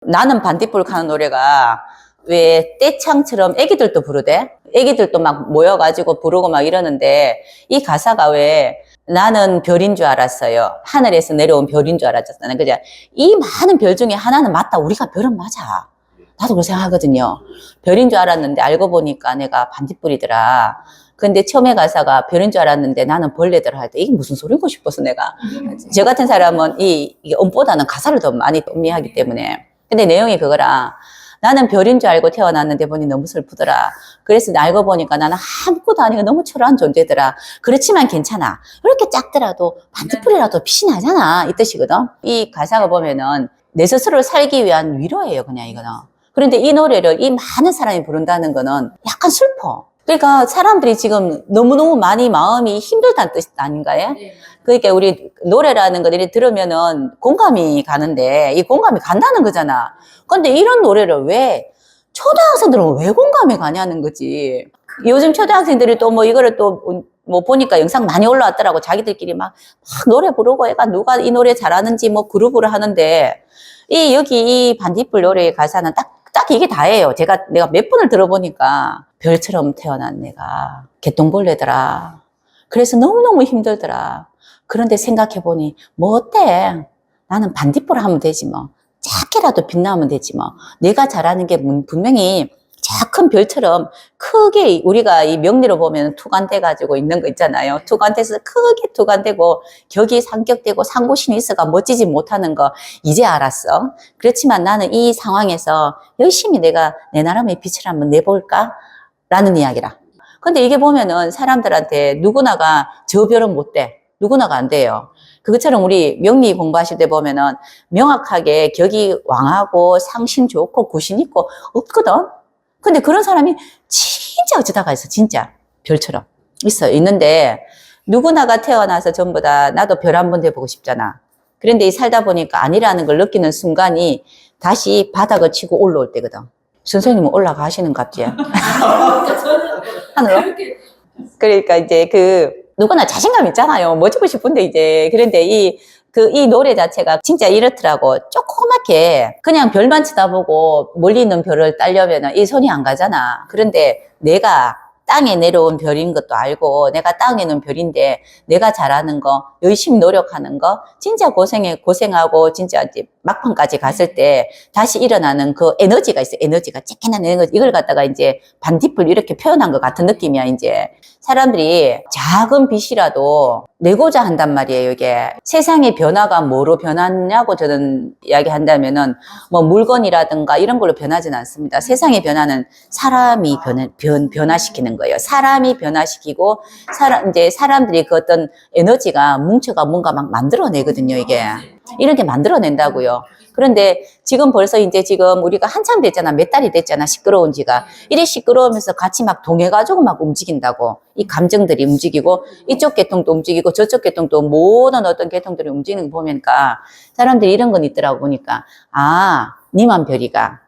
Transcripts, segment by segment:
나는 반딧불 가는 노래가 왜 떼창처럼 애기들도 부르대? 애기들도 막 모여가지고 부르고 막 이러는데 이 가사가 왜 나는 별인 줄 알았어요. 하늘에서 내려온 별인 줄 알았잖아요. 그죠? 이 많은 별 중에 하나는 맞다. 우리가 별은 맞아. 나도 그렇게 생각하거든요. 별인 줄 알았는데 알고 보니까 내가 반딧불이더라. 근데 처음에 가사가 별인 줄 알았는데 나는 벌레더라 할 때 이게 무슨 소리고 싶어서 내가. 저 같은 사람은 이게 음보다는 가사를 더 많이 음미하기 때문에. 근데 내용이 그거라. 나는 별인 줄 알고 태어났는데 보니 너무 슬프더라. 그래서 알고 보니까 나는 아무것도 아니고 너무 초라한 존재더라. 그렇지만 괜찮아. 그렇게 작더라도 반딧불이라도 빛이 나잖아. 이 뜻이거든. 이 가사가 보면은 내 스스로를 살기 위한 위로예요. 그냥 이거는. 그런데 이 노래를 이 많은 사람이 부른다는 거는 약간 슬퍼. 그러니까 사람들이 지금 너무너무 많이 마음이 힘들다는 뜻 아닌가요? 네. 그러니까 우리 노래라는 것들이 들으면은 공감이 가는데 이 공감이 간다는 거잖아. 근데 이런 노래를 왜 초등학생들은 왜 공감이 가냐는 거지. 요즘 초등학생들이 또 뭐 이거를 또 뭐 보니까 영상 많이 올라왔더라고. 자기들끼리 막 노래 부르고 애가 누가 이 노래 잘하는지 뭐 그룹으로 하는데 여기 이 반딧불 노래의 가사는 딱 이게 다예요. 내가 몇 번을 들어보니까 별처럼 태어난 내가 개똥벌레더라. 그래서 너무너무 힘들더라. 그런데 생각해보니 뭐 어때? 나는 반딧불 하면 되지 뭐. 작게라도 빛나면 되지 뭐. 내가 잘하는 게 분명히 작은 별처럼 크게 우리가 이 명리로 보면 투관돼 가지고 있는 거 있잖아요. 투관돼서 크게 투관되고 격이 상격되고 상고심이 있어가 멋지지 못하는 거 이제 알았어. 그렇지만 나는 이 상황에서 열심히 내가 내 나름의 빛을 한번 내볼까? 라는 이야기라. 근데 이게 보면은 사람들한테 누구나가 저 별은 못 돼. 누구나가 안 돼요. 그것처럼 우리 명리 공부하실 때 보면은 명확하게 격이 왕하고 상신 좋고 구신 있고 없거든. 근데 그런 사람이 진짜 어쩌다가 있어. 진짜 별처럼 있는데 누구나가 태어나서 전부 다 나도 별 한번 돼보고 싶잖아. 그런데 이 살다 보니까 아니라는 걸 느끼는 순간이 다시 바닥을 치고 올라올 때거든. 선생님은 올라가시는 갑지? 하늘로? 그러니까 이제 누구나 자신감 있잖아요. 멋지고 싶은데 이제. 그런데 이 노래 자체가 진짜 이렇더라고. 조그맣게 그냥 별만 쳐다보고 멀리 있는 별을 따려면 이 손이 안 가잖아. 그런데 내가 땅에 내려온 별인 것도 알고 내가 땅에 있는 별인데 내가 잘하는 거, 열심히 노력하는 거, 진짜 고생하고 진짜 이제 막판까지 갔을 때 다시 일어나는 그 에너지가 있어. 에너지가 쬐끈한 에너지. 이걸 갖다가 이제 반딧불 이렇게 표현한 것 같은 느낌이야. 이제 사람들이 작은 빛이라도 내고자 한단 말이에요. 이게 세상의 변화가 뭐로 변하냐고 저는 이야기한다면은 뭐 물건이라든가 이런 걸로 변하진 않습니다. 세상의 변화는 사람이 변화시키는 거예요. 사람이 변화시키고 이제 사람들이 그 어떤 에너지가 뭉쳐가 뭔가 막 만들어내거든요. 이게 이렇게 만들어낸다고요. 그런데 지금 벌써 이제 지금 우리가 한참 됐잖아. 몇 달이 됐잖아. 시끄러운 지가. 이래 시끄러우면서 같이 막 동해가지고 막 움직인다고. 이 감정들이 움직이고 이쪽 계통도 움직이고 저쪽 계통도 모든 어떤 계통들이 움직이는 거 보니까 사람들이 이런 건 있더라고 보니까 니만 별이가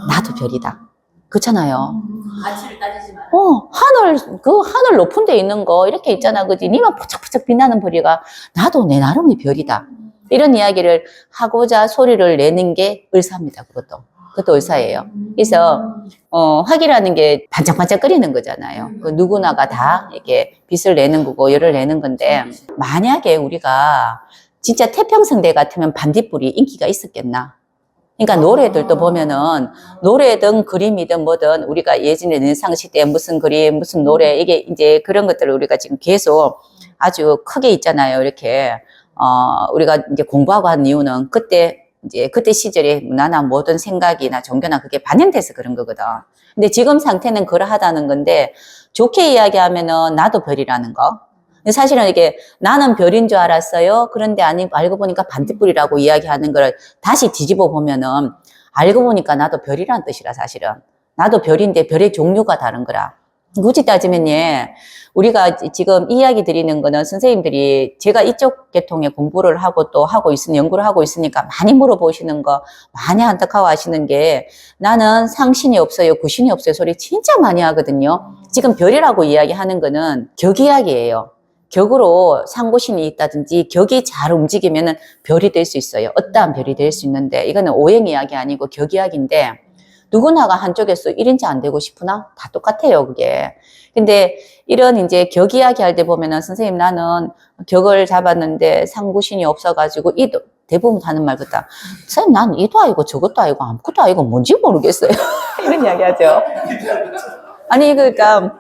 나도 별이다. 그렇잖아요. 가치를 따지지 마. 하늘 높은 데 있는 거 이렇게 있잖아. 그지? 니만 푸쩍푸쩍 빛나는 별이가 나도 내 나름의 별이다. 이런 이야기를 하고자 소리를 내는 게 을사입니다. 그것도 을사예요. 그래서 화기라는 게 반짝반짝거리는 거잖아요. 그 누구나가 다 이렇게 빛을 내는 거고 열을 내는 건데 만약에 우리가 진짜 태평성대 같으면 반딧불이 인기가 있었겠나? 그러니까 노래들도 보면은 노래든 그림이든 뭐든 우리가 예전에 르네상스 무슨 그림 무슨 노래 이게 이제 그런 것들을 우리가 지금 계속 아주 크게 있잖아요. 이렇게 우리가 이제 공부하고 한 이유는 그때 시절에 문화나 모든 생각이나 종교나 그게 반영돼서 그런 거거든. 근데 지금 상태는 그러하다는 건데 좋게 이야기하면은 나도 별이라는 거. 근데 사실은 이게 나는 별인 줄 알았어요. 그런데 알고 보니까 반딧불이라고 이야기하는 걸 다시 뒤집어 보면은 알고 보니까 나도 별이라는 뜻이라 사실은. 나도 별인데 별의 종류가 다른 거라. 굳이 따지면 우리가 지금 이야기 드리는 거는 선생님들이 제가 이쪽 계통의 공부를 하고 또 연구를 하고 있으니까 많이 물어보시는 거 많이 안타까워 하시는 게 나는 상신이 없어요, 구신이 없어요 소리 진짜 많이 하거든요. 지금 별이라고 이야기하는 거는 격 이야기예요. 격으로 상고신이 있다든지 격이 잘 움직이면은 별이 될 수 있어요. 어떠한 별이 될 수 있는데 이거는 오행 이야기 아니고 격 이야기인데 누구나가 한쪽에서 1인자 안 되고 싶으나 다 똑같아요, 그게. 근데 이런 이제 격 이야기 할 때 보면은 선생님 나는 격을 잡았는데 상고신이 없어가지고 이도 대부분 하는 말 같다. 선생님 난 이도 아니고 저것도 아니고 아무것도 아니고 뭔지 모르겠어요. 이런 이야기 하죠. 아니 그러니까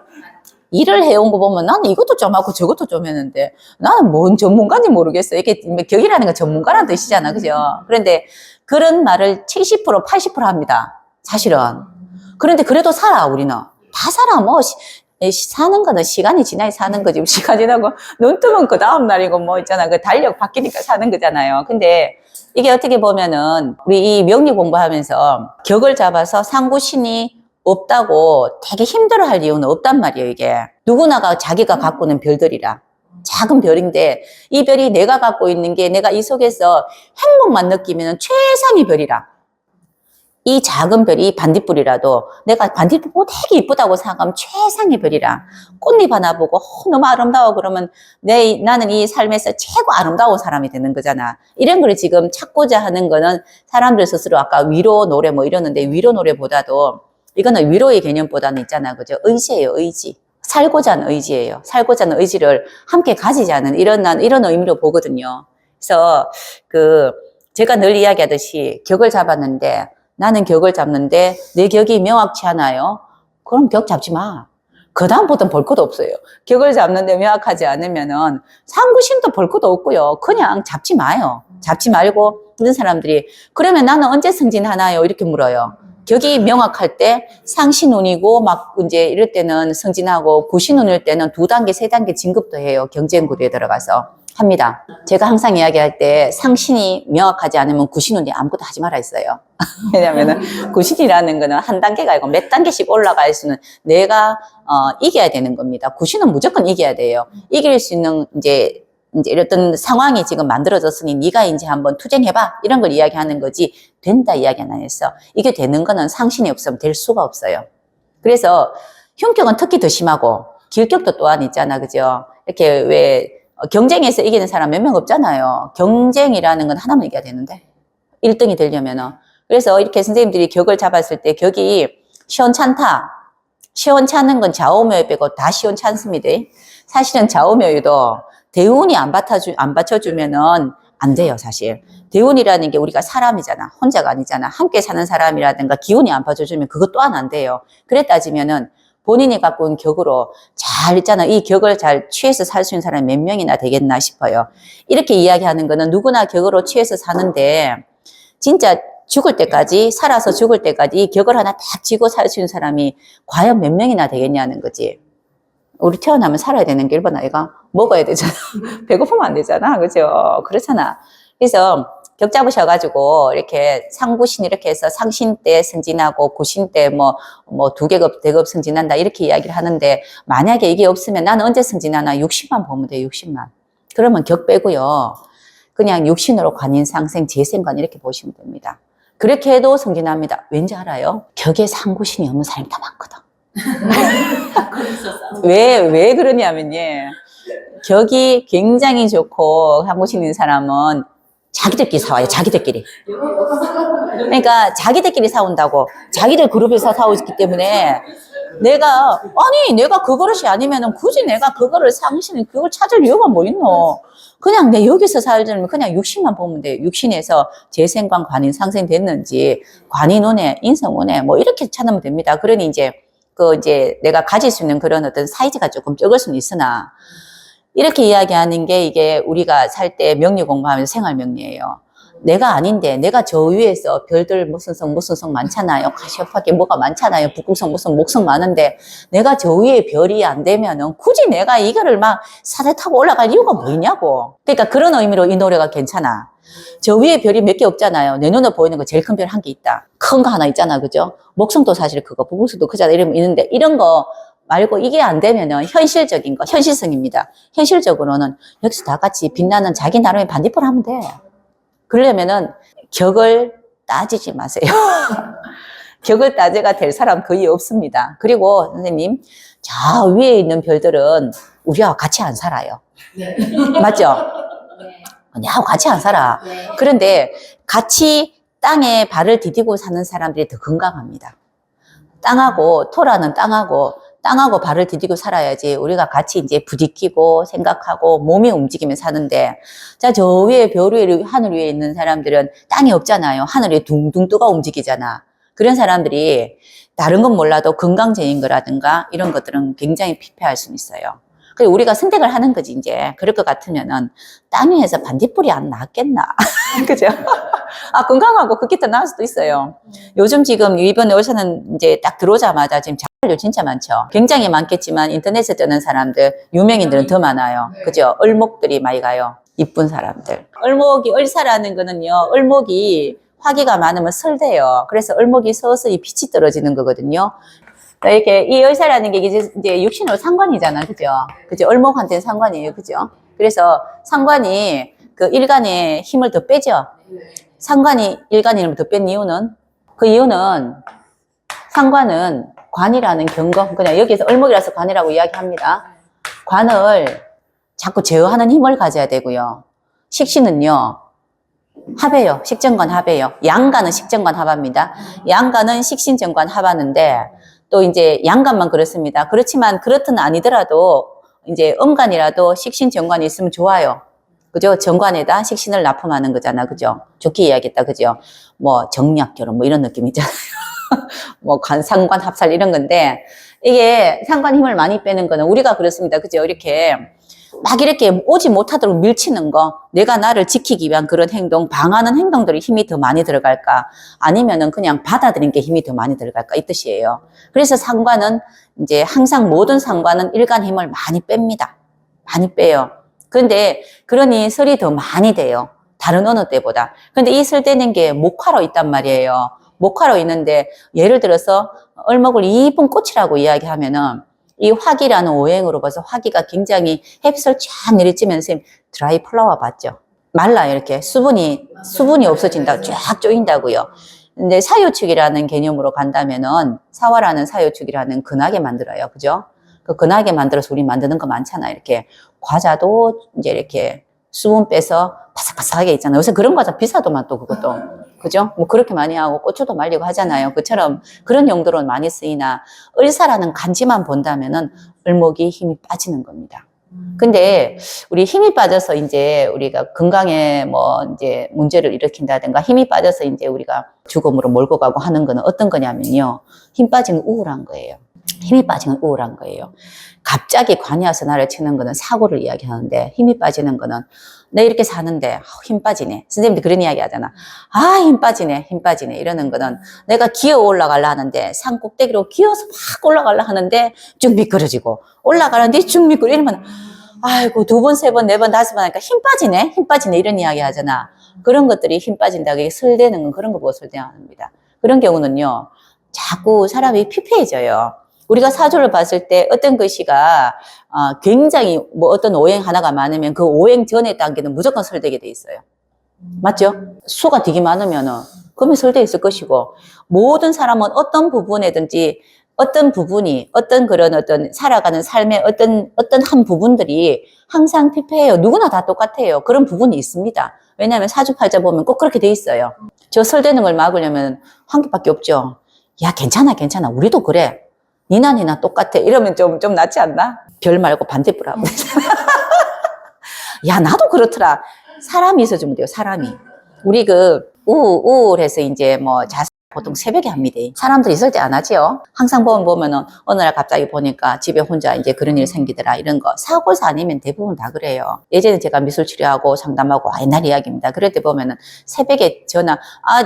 일을 해온 거 보면 나는 이것도 좀 하고 저것도 좀 했는데 나는 뭔 전문가인지 모르겠어. 이게 격이라는 건 전문가라는 뜻이잖아. 그죠? 그런데 그런 말을 70%, 80% 합니다. 사실은. 그런데 그래도 살아, 우리는. 다 살아, 뭐. 사는 거는 시간이 지나야 사는 거지. 시간 지나고 눈 뜨면 그 다음날이고 뭐 있잖아. 그 달력 바뀌니까 사는 거잖아요. 근데 이게 어떻게 보면은 우리 이 명리 공부하면서 격을 잡아서 상구신이 없다고 되게 힘들어할 이유는 없단 말이에요, 이게. 누구나가 자기가 갖고 있는 별들이라. 작은 별인데 이 별이 내가 갖고 있는 게 내가 이 속에서 행복만 느끼면 최상의 별이라. 이 작은 별이 반딧불이라도 내가 반딧불 되게 이쁘다고 생각하면 최상의 별이라. 꽃잎 하나 보고 너무 아름다워 그러면 나는 이 삶에서 최고 아름다운 사람이 되는 거잖아. 이런 걸 지금 찾고자 하는 거는 사람들 스스로 아까 위로 노래 뭐 이러는데 위로 노래보다도 이거는 위로의 개념보다는 있잖아. 그죠? 의지예요, 의지. 살고자 하는 의지예요. 살고자 하는 의지를 함께 가지자는 이런 의미로 보거든요. 그래서 제가 늘 이야기하듯이 격을 잡았는데 나는 격을 잡는데 내 격이 명확치 않아요. 그럼 격 잡지 마. 그 다음부터는 볼 것도 없어요. 격을 잡는데 명확하지 않으면은 상구신도 볼 것도 없고요. 그냥 잡지 마요. 잡지 말고 그런 사람들이 그러면 나는 언제 승진하나요? 이렇게 물어요. 격이 명확할 때 상신운이고 막 이제 이럴 때는 승진하고 구신운일 때는 2단계, 3단계 진급도 해요. 경쟁구리에 들어가서 합니다. 제가 항상 이야기할 때 상신이 명확하지 않으면 구신운이 아무것도 하지 말아 있어요. 왜냐면은 구신이라는 거는 한 단계가 아니고 몇 단계씩 올라갈 수는 내가 이겨야 되는 겁니다. 구신은 무조건 이겨야 돼요. 이길 수 있는 이제 이런 상황이 지금 만들어졌으니 네가 이제 한번 투쟁해봐 이런 걸 이야기하는 거지 된다 이야기는 안 했어. 이게 되는 거는 상신이 없으면 될 수가 없어요. 그래서 흉격은 특히 더 심하고 길격도 또한 있잖아, 그죠? 이렇게 왜 경쟁에서 이기는 사람 몇 명 없잖아요. 경쟁이라는 건 하나만 이겨야 되는데 1등이 되려면은. 그래서 이렇게 선생님들이 격을 잡았을 때 격이 시원찮다. 시원찮은 건 좌우묘 빼고 다 시원찮습니다. 사실은 좌우묘유도 대운이 안 받쳐주면은 안 돼요, 사실. 대운이라는 게 우리가 사람이잖아. 혼자가 아니잖아. 함께 사는 사람이라든가 기운이 안 받쳐주면 그것 또한 안 돼요. 그래 따지면은 본인이 갖고 있는 격으로 잘 있잖아. 이 격을 잘 취해서 살 수 있는 사람이 몇 명이나 되겠나 싶어요. 이렇게 이야기하는 거는 누구나 격으로 취해서 사는데 진짜 죽을 때까지, 살아서 죽을 때까지 이 격을 하나 딱 쥐고 살 수 있는 사람이 과연 몇 명이나 되겠냐는 거지. 우리 태어나면 살아야 되는 게 일본 아이가 먹어야 되잖아. 배고프면 안 되잖아. 그죠? 그렇잖아. 그래서 격 잡으셔가지고 이렇게 상구신 이렇게 해서 상신 때 승진하고 구신 때 뭐 2계급, 대급 승진한다 이렇게 이야기를 하는데 만약에 이게 없으면 나는 언제 승진하나 60만 보면 돼, 60만. 그러면 격 빼고요. 그냥 육신으로 관인, 상생, 재생관 이렇게 보시면 됩니다. 그렇게 해도 승진합니다. 왠지 알아요? 격에 상구신이 없는 사람이 다 많거든. 왜 그러냐면요. 격이 굉장히 좋고 상구신 있는 사람은 자기들끼리 사와요. 자기들끼리. 그러니까 자기들끼리 사온다고. 자기들 그룹에서 사오기 때문에 내가 그 그릇이 아니면은 굳이 내가 그거를 상신 그걸 찾을 이유가 뭐 있노? 그냥 내 여기서 살려면 그냥 육신만 보면 돼. 육신에서 재생관, 관인, 상생 됐는지, 관인운에, 인성운에 뭐 이렇게 찾으면 됩니다. 그러니 이제 내가 가질 수 있는 그런 어떤 사이즈가 조금 적을 수는 있으나 이렇게 이야기하는 게 이게 우리가 살 때 명리 공부하면서 생활 명리예요. 내가 아닌데 내가 저 위에서 별들 무슨 성 많잖아요. 가시오파게 뭐가 많잖아요. 북극성 무슨 목성 많은데 내가 저 위에 별이 안 되면은 굳이 내가 이거를 막 산에 타고 올라갈 이유가 뭐 있냐고. 그러니까 그런 의미로 이 노래가 괜찮아. 저 위에 별이 몇 개 없잖아요. 내 눈에 보이는 거 제일 큰 별 한 개 있다. 큰 거 하나 있잖아. 그죠? 목성도 사실 크고 북극성도 크잖아. 이러면 있는데 이런 거 말고 이게 안 되면은 현실적인 거, 현실성입니다. 현실적으로는 여기서 다 같이 빛나는 자기 나름의 반딧불 하면 돼. 그러려면은 격을 따지지 마세요. 격을 따져가 될 사람 거의 없습니다. 그리고 선생님, 저 위에 있는 별들은 우리와 같이 안 살아요. 네. 맞죠? 네. 나하고 같이 안 살아. 네. 그런데 같이 땅에 발을 디디고 사는 사람들이 더 건강합니다. 땅하고, 토라는 땅하고 발을 디디고 살아야지 우리가 같이 이제 부딪히고 생각하고 몸이 움직이며 사는데, 자, 저 위에 별 위에, 하늘 위에 있는 사람들은 땅이 없잖아요. 하늘 위에 둥둥 떠가 움직이잖아. 그런 사람들이 다른 건 몰라도 건강제인 거라든가 이런 것들은 굉장히 피폐할 수 있어요. 그리고 우리가 선택을 하는 거지, 이제. 그럴 것 같으면은 땅 위에서 반딧불이 안 나왔겠나. 그죠? 아, 건강하고 그게 더 나을 수도 있어요. 요즘 지금 이번에 울산은 이제 딱 들어오자마자 지금 자활료 진짜 많죠. 굉장히 많겠지만 인터넷에 뜨는 사람들, 유명인들은 더 많아요. 그죠? 을목들이 많이 가요. 이쁜 사람들. 을목이, 을사라는 거는요, 을목이 화기가 많으면 설대요. 그래서 을목이 서서히 빛이 떨어지는 거거든요. 이렇게 이 을사라는 게 이제 육신으로 상관이잖아. 그죠? 그죠? 을목한테는 상관이에요. 그죠? 그래서 상관이 그 일간의 힘을 더 빼죠. 상관이 일간의 힘을 더 뺀 이유는, 그 이유는 상관은 관이라는 경거, 그냥 여기서 을목이라서 관이라고 이야기합니다. 관을 자꾸 제어하는 힘을 가져야 되고요. 식신은요, 합해요. 식정관 합해요. 양간은 식정관 합합니다. 양간은 식신정관 합하는데, 또 이제 양간만 그렇습니다. 그렇지만 그렇든 아니더라도 이제 음간이라도 식신정관이 있으면 좋아요. 그죠? 정관에다 식신을 납품하는 거잖아. 그죠? 좋게 이야기했다. 그죠? 뭐 정략결혼 뭐 이런 느낌이잖아요. 뭐 상관 합살 이런 건데, 이게 상관 힘을 많이 빼는 거는 우리가 그렇습니다. 그죠? 이렇게 막 이렇게 오지 못하도록 밀치는 거, 내가 나를 지키기 위한 그런 행동, 방하는 행동들이 힘이 더 많이 들어갈까? 아니면은 그냥 받아들이는 게 힘이 더 많이 들어갈까? 이 뜻이에요. 그래서 상관은 이제 항상 모든 상관은 일간 힘을 많이 뺍니다. 많이 빼요. 그런데 그러니 설이 더 많이 돼요. 다른 어느 때보다. 근데 이 설 되는 게 목화로 있단 말이에요. 목화로 있는데 예를 들어서 을목을 이쁜 꽃이라고 이야기하면은 이 화기라는 오행으로 봐서 화기가 굉장히 햇빛을 쫙 내리쬐면서 드라이 플라워 봤죠? 말라요. 이렇게 수분이 없어진다. 쫙 쪼인다고요. 근데 사유축이라는 개념으로 간다면은 사화라는 사유축이라는 근하게 만들어요. 그죠? 그 근하게 만들어서 우리 만드는 거 많잖아. 이렇게 과자도 이제 이렇게 수분 빼서 바삭바삭하게 있잖아요. 요새 그런 과자 비싸도만 또 그것도. 그죠? 뭐 그렇게 많이 하고 고추도 말리고 하잖아요. 그처럼 그런 용도로 많이 쓰이나 을사라는 간지만 본다면은 을목이 힘이 빠지는 겁니다. 근데 우리 힘이 빠져서 이제 우리가 건강에 뭐 이제 문제를 일으킨다든가 힘이 빠져서 이제 우리가 죽음으로 몰고 가고 하는 거는 어떤 거냐면요. 힘 빠진 건 우울한 거예요. 힘이 빠진 건 우울한 거예요. 갑자기 관이 와서 나를 치는 거는 사고를 이야기하는데, 힘이 빠지는 거는 내 이렇게 사는데 힘 빠지네. 선생님도 그런 이야기 하잖아. 아, 힘 빠지네, 힘 빠지네. 이러는 거는 내가 기어 올라가려 하는데 산 꼭대기로 기어서 막 올라가려 하는데 쭉 미끄러지고, 올라가는데 쭉 미끄러 이러면 아이고, 2번, 3번, 4번, 5번 하니까 힘 빠지네, 힘 빠지네. 이런 이야기 하잖아. 그런 것들이 힘 빠진다고 이게 설대는 건 그런 거 보고 설대합니다. 그런 경우는요, 자꾸 사람이 피폐해져요. 우리가 사주를 봤을 때 어떤 글씨가 굉장히 뭐 어떤 오행 하나가 많으면 그 오행 전의 단계는 무조건 설되게 돼 있어요. 맞죠? 수가 되게 많으면은 그러면 설돼 있을 것이고, 모든 사람은 어떤 부분에든지 어떤 부분이 어떤 그런 어떤 살아가는 삶의 어떤 한 부분들이 항상 피폐해요. 누구나 다 똑같아요. 그런 부분이 있습니다. 왜냐하면 사주팔자 보면 꼭 그렇게 돼 있어요. 저 설되는 걸 막으려면 한 개밖에 없죠. 야, 괜찮아, 괜찮아. 우리도 그래. 니나 똑같아. 이러면 좀 낫지 않나? 별 말고 반대부라고. 야, 나도 그렇더라. 사람이 있어주면 돼요, 사람이. 우리 우울해서 이제 뭐 보통 새벽에 합니다. 사람들이 있을 때 안 하지요. 항상 보면은 어느 날 갑자기 보니까 집에 혼자 이제 그런 일이 생기더라. 이런 거. 사고사 아니면 대부분 다 그래요. 예전에 제가 미술 치료하고 상담하고 옛날 이야기입니다. 그럴 때 보면은 새벽에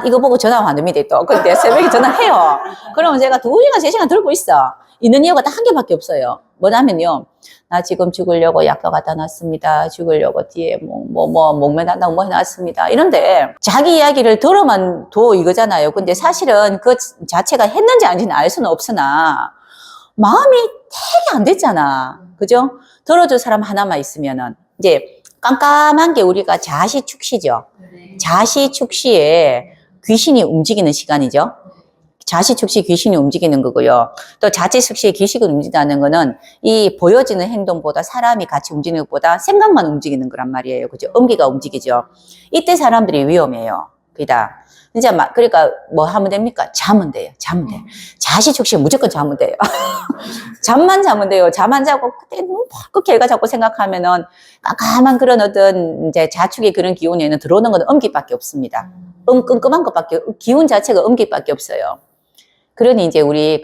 이거 보고 전화 안 됩니다. 또. 근데 새벽에 전화해요. 그러면 제가 2시간, 3시간 들고 있어. 있는 이유가 딱 한 개밖에 없어요. 뭐냐면요. 나 지금 죽으려고 약도 갖다 놨습니다. 죽으려고 뒤에 목매단다고 뭐 해놨습니다. 이런데 자기 이야기를 들어만 도 이거잖아요. 근데 사실은 그 자체가 했는지 아닌지는 알 수는 없으나 마음이 되게 안 됐잖아. 그죠? 들어줄 사람 하나만 있으면은 이제 깜깜한 게 우리가 자시축시죠. 자시축시에 귀신이 움직이는 시간이죠. 자시 축시 귀신이 움직이는 거고요. 또 자체 숙시에 귀신이 움직인다는 거는 이 보여지는 행동보다 사람이 같이 움직이는 것보다 생각만 움직이는 거란 말이에요. 그죠? 음기가 움직이죠. 이때 사람들이 위험해요. 그다. 이제 막, 그러니까 뭐 하면 됩니까? 자면 돼요. 자면 돼요. 자시 축시 무조건 자면 돼요. 잠만 자면 돼요. 잠 안 자고 그때 눈 펄컥 걔가 자꾸 생각하면은 깜깜한 그런 어떤 이제 자축의 그런 기운에는 들어오는 건 음기밖에 없습니다. 끔끔한 것밖에, 기운 자체가 음기밖에 없어요. 그러니 이제 우리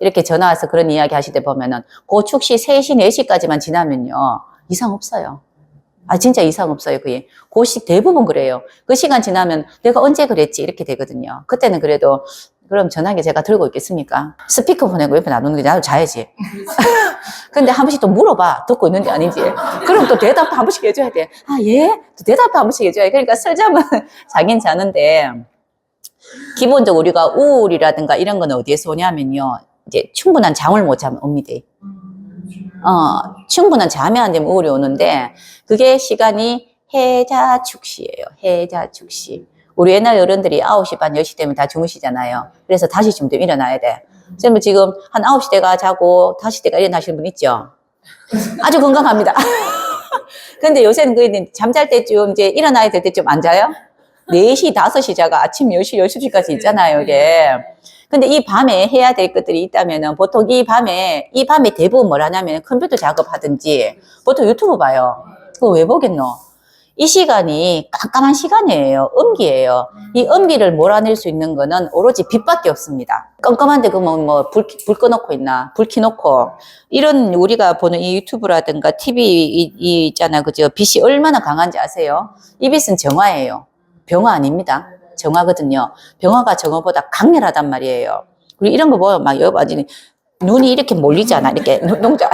이렇게 전화 와서 그런 이야기 하실 때 보면은 고축시 3시, 4시까지만 지나면요. 이상 없어요. 아, 진짜 이상 없어요, 그게. 고시 대부분 그래요. 그 시간 지나면 내가 언제 그랬지? 이렇게 되거든요. 그때는 그래도, 그럼 전화기 제가 들고 있겠습니까? 스피커폰하고 옆에 놔두는 게 나도 자야지. 근데 한 번씩 또 물어봐. 듣고 있는지 아닌지. 그럼 또 대답도 한 번씩 해줘야 돼. 아, 예? 또 대답도 한 번씩 해줘야 돼. 그러니까 설잠은 자긴 자는데, 기본적으로 우리가 우울이라든가 이런 건 어디에서 오냐면요. 이제 충분한 잠을 못 자면 옵니다. 충분한 잠이 안 되면 우울이 오는데, 그게 시간이 해자축시예요. 해자축시. 우리 옛날 어른들이 9시 반, 10시 되면 다 주무시잖아요. 그래서 5시쯤 되면 일어나야 돼. 선생님 지금 한 9시 대가 자고 5시 대가 일어나시는 분 있죠? 아주 건강합니다. 근데 요새는 그 잠잘 때쯤 이제 일어나야 될 때쯤 안 자요? 4시, 5시 자가 아침 10시, 12시까지 있잖아요, 이게. 근데 이 밤에 해야 될 것들이 있다면은 보통 이 밤에 대부분 뭘 하냐면 컴퓨터 작업하든지 보통 유튜브 봐요. 그거 왜 보겠노? 이 시간이 깜깜한 시간이에요. 음기예요. 이 음기를 몰아낼 수 있는 거는 오로지 빛밖에 없습니다. 깜깜한데 그러면 뭐 불 꺼놓고 있나? 불 켜놓고. 이런 우리가 보는 이 유튜브라든가 TV 이 있잖아. 그죠? 빛이 얼마나 강한지 아세요? 이 빛은 정화예요. 병화 아닙니다. 정화거든요. 병화가 정화보다 강렬하단 말이에요. 그리고 이런 거 보면 막 여러 가지 눈이 이렇게 몰리잖아. 이렇게 눈동자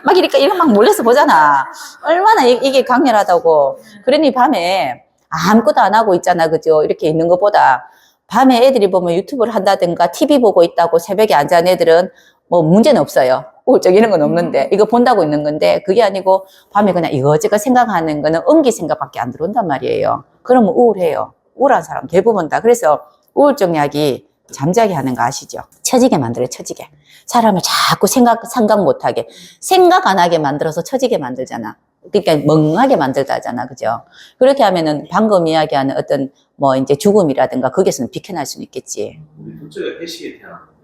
막 이렇게 막 몰려서 보잖아. 얼마나 이게 강렬하다고. 그러니 밤에 아무것도 안 하고 있잖아. 그죠? 이렇게 있는 것보다 밤에 애들이 보면 유튜브를 한다든가 TV 보고 있다고 새벽에 앉아있는 애들은 뭐 문제는 없어요. 우울증 이런 건 없는데 이거 본다고 있는 건데 그게 아니고 밤에 그냥 이거저거 생각하는 거는 음기 생각밖에 안 들어온단 말이에요. 그러면 우울해요. 우울한 사람 대부분 다. 그래서 우울증 약이 잠자게 하는 거 아시죠? 처지게 만들어요. 처지게. 사람을 자꾸 생각 못하게 생각 안 하게 만들어서 처지게 만들잖아. 그러니까 멍하게 만들다 하잖아. 그죠? 그렇게 하면은 방금 이야기하는 어떤 뭐 이제 죽음이라든가 거기서는 비켜날 수는 있겠지. 우리 둘째가 회식에 태어났는데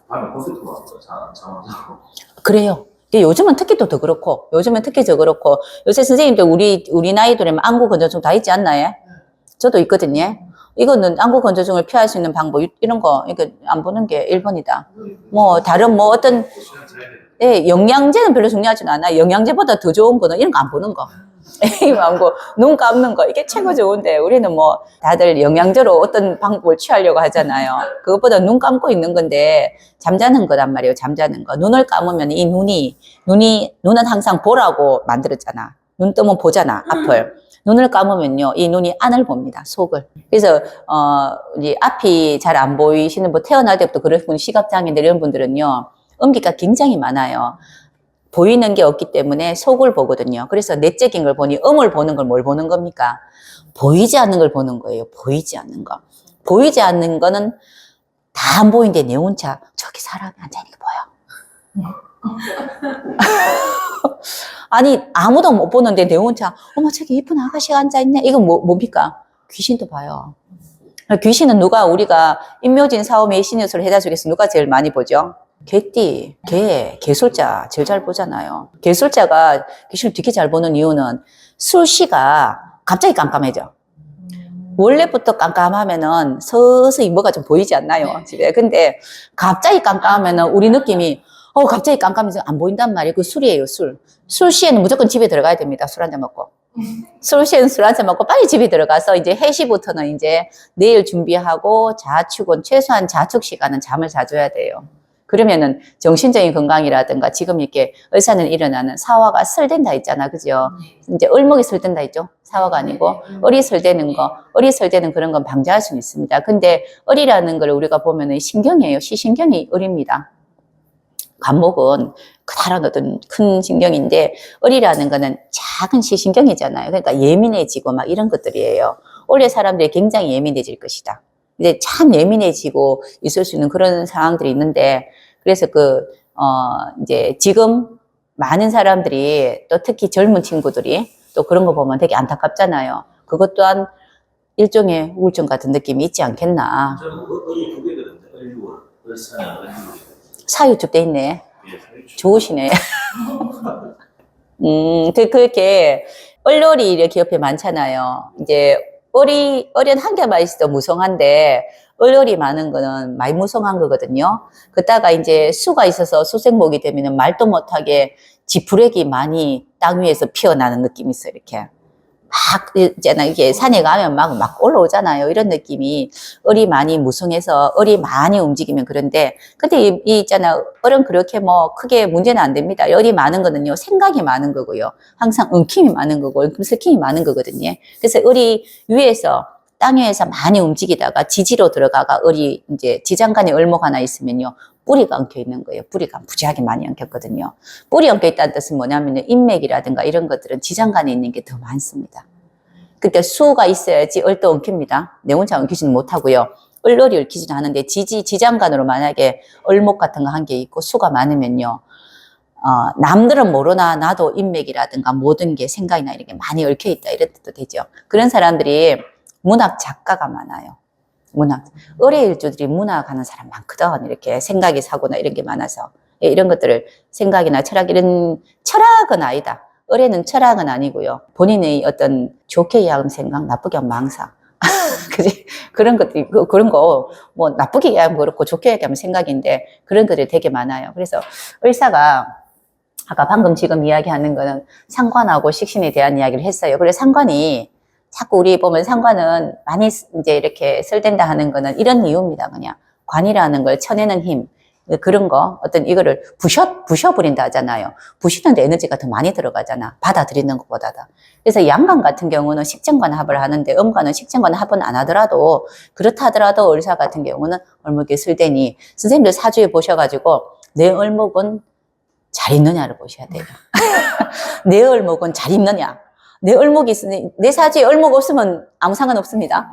밤에 컴퓨터만 하고 잠안 자고. 그래요. 요즘은 특히 또 더 그렇고, 요즘은 특히 더 그렇고, 요새 선생님들 우리 나이들은 안구 건조증 다 있지 않나요? 저도 있거든요. 이거는 안구 건조증을 피할 수 있는 방법, 이런 거, 이거 안 보는 게 1번이다. 뭐, 다른 뭐 어떤, 예, 영양제는 별로 중요하진 않아. 영양제보다 더 좋은 거는 이런 거 안 보는 거. 이거 안 보고, 눈 감는 거, 이게 최고 좋은데, 우리는 뭐, 다들 영양제로 어떤 방법을 취하려고 하잖아요. 그것보다 눈 감고 있는 건데, 잠자는 거란 말이에요, 잠자는 거. 눈을 감으면 이 눈은 항상 보라고 만들었잖아. 눈 뜨면 보잖아, 앞을. 눈을 감으면요, 이 눈이 안을 봅니다, 속을. 그래서, 이제 앞이 잘 안 보이시는 분, 태어날 때부터 그런 분, 시각장애인들 이런 분들은요, 음기가 굉장히 많아요. 보이는 게 없기 때문에 속을 보거든요. 그래서 내적인 걸 보니 음을 보는 걸 뭘 보는 겁니까? 보이지 않는 걸 보는 거예요. 보이지 않는 거. 보이지 않는 거는 다 안 보이는데 내 혼자 저기 사람이 앉아있는 게 보여. 아니 아무도 못 보는데 내 혼자 어머 저기 이쁜 아가씨가 앉아있네. 이건 뭡니까? 귀신도 봐요. 귀신은 우리가 임묘진 사오매 신유술을 해다 주겠어. 누가 제일 많이 보죠? 개띠, 개술자 제일 잘 보잖아요. 개술자가 귀신을 되게 잘 보는 이유는 술시가 갑자기 깜깜해져. 원래부터 깜깜하면은 서서히 뭐가 좀 보이지 않나요? 집에. 근데 갑자기 깜깜하면은 우리 느낌이 갑자기 깜깜해서 안 보인단 말이에요. 그 술이에요, 술. 술시에는 무조건 집에 들어가야 됩니다. 술 한잔 먹고. 술시에는 술 한잔 먹고 빨리 집에 들어가서 이제 해시부터는 이제 내일 준비하고 자축은 최소한 자축 시간은 잠을 자줘야 돼요. 그러면은 정신적인 건강이라든가 지금 이렇게 의사는 일어나는 사화가 설된다 있잖아. 그죠? 이제 을목이 설된다 있죠? 사화가 아니고 을이 설되는 거, 을이 설되는 그런 건 방지할 수는 있습니다. 근데 을이라는 걸 우리가 보면은 신경이에요. 시신경이 을입니다. 간목은 다른 어떤 큰 신경인데 을이라는 거는 작은 시신경이잖아요. 그러니까 예민해지고 막 이런 것들이에요. 올해 사람들이 굉장히 예민해질 것이다. 이제 참 예민해지고 있을 수 있는 그런 상황들이 있는데, 그래서 이제 지금 많은 사람들이 또 특히 젊은 친구들이 또 그런 거 보면 되게 안타깝잖아요. 그것 또한 일종의 우울증 같은 느낌이 있지 않겠나. 저는 을이 두개 되는데 을유월, 을사년, 을유월. 사유축 돼 있네. 예, 사유축. 좋으시네. 그렇게 얼놀이 이렇게 옆에 많잖아요. 이제 어린 한 개만 있어도 무성한데 얼놀이 많은 거는 많이 무성한 거거든요. 그다가 이제 수가 있어서 수생목이 되면 말도 못하게 지푸레기 많이 땅 위에서 피어나는 느낌이 있어요. 이렇게 막 있잖아. 이게 산에 가면 막 올라오잖아요. 이런 느낌이 을이 많이 무성해서 을이 많이 움직이면 그런데 근데 이 있잖아. 을은 그렇게 뭐 크게 문제는 안 됩니다. 을이 많은 거는요. 생각이 많은 거고요. 항상 엉킴이 많은 거고 엉킴슬킴이 많은 거거든요. 그래서 을이 위에서 땅 위에서 많이 움직이다가 지지로 들어가가 을이 이제 지장간에 을목 하나 있으면요. 뿌리가 엉켜 있는 거예요. 뿌리가 무지하게 많이 엉켰거든요. 뿌리 엉켜 있다는 뜻은 뭐냐면 인맥이라든가 이런 것들은 지장간에 있는 게 더 많습니다. 그때 수가 있어야지 을도 엉킵니다. 내 혼자 엉키지는 못하고요. 을이 엉키지는 않은데 지장간으로 만약에 을목 같은 거 한 게 있고 수가 많으면요. 남들은 모르나 나도 인맥이라든가 모든 게 생각이나 이렇게 많이 얽혀 있다 이런 뜻도 되죠. 그런 사람들이 문학 작가가 많아요. 을의 일주들이 문학하는 사람 많거든. 이렇게 생각이 사고나 이런 게 많아서 이런 것들을 생각이나 철학 이런 철학은 아니다. 을에는 철학은 아니고요. 본인의 어떤 좋게 이해하면 생각, 나쁘게 하면 망상. 그지? 그런 것들이 그런 거 뭐 나쁘게 이해하면 그렇고 좋게 이해하면 생각인데 그런 것들이 되게 많아요. 그래서 을사가 아까 방금 지금 이야기하는 거는 상관하고 식신에 대한 이야기를 했어요. 그래서 상관이 자꾸 우리 보면 상관은 많이 이제 이렇게 설댄다 하는 거는 이런 이유입니다. 그냥 관이라는 걸 쳐내는 힘 그런 거 어떤 이거를 부셔버린다 하잖아요. 부시는데 에너지가 더 많이 들어가잖아. 받아들이는 것보다도. 그래서 양간 같은 경우는 식전관 합을 하는데 음관은 식전관 합은 안 하더라도 그렇다 하더라도 을사 같은 경우는 을목이 설대니 선생님들 사주에 보셔가지고 내 을목은 잘 있느냐를 보셔야 돼요. 내 을목은 잘 있느냐. 내 을목이 있으니 내 사주에 을목 없으면 아무 상관없습니다.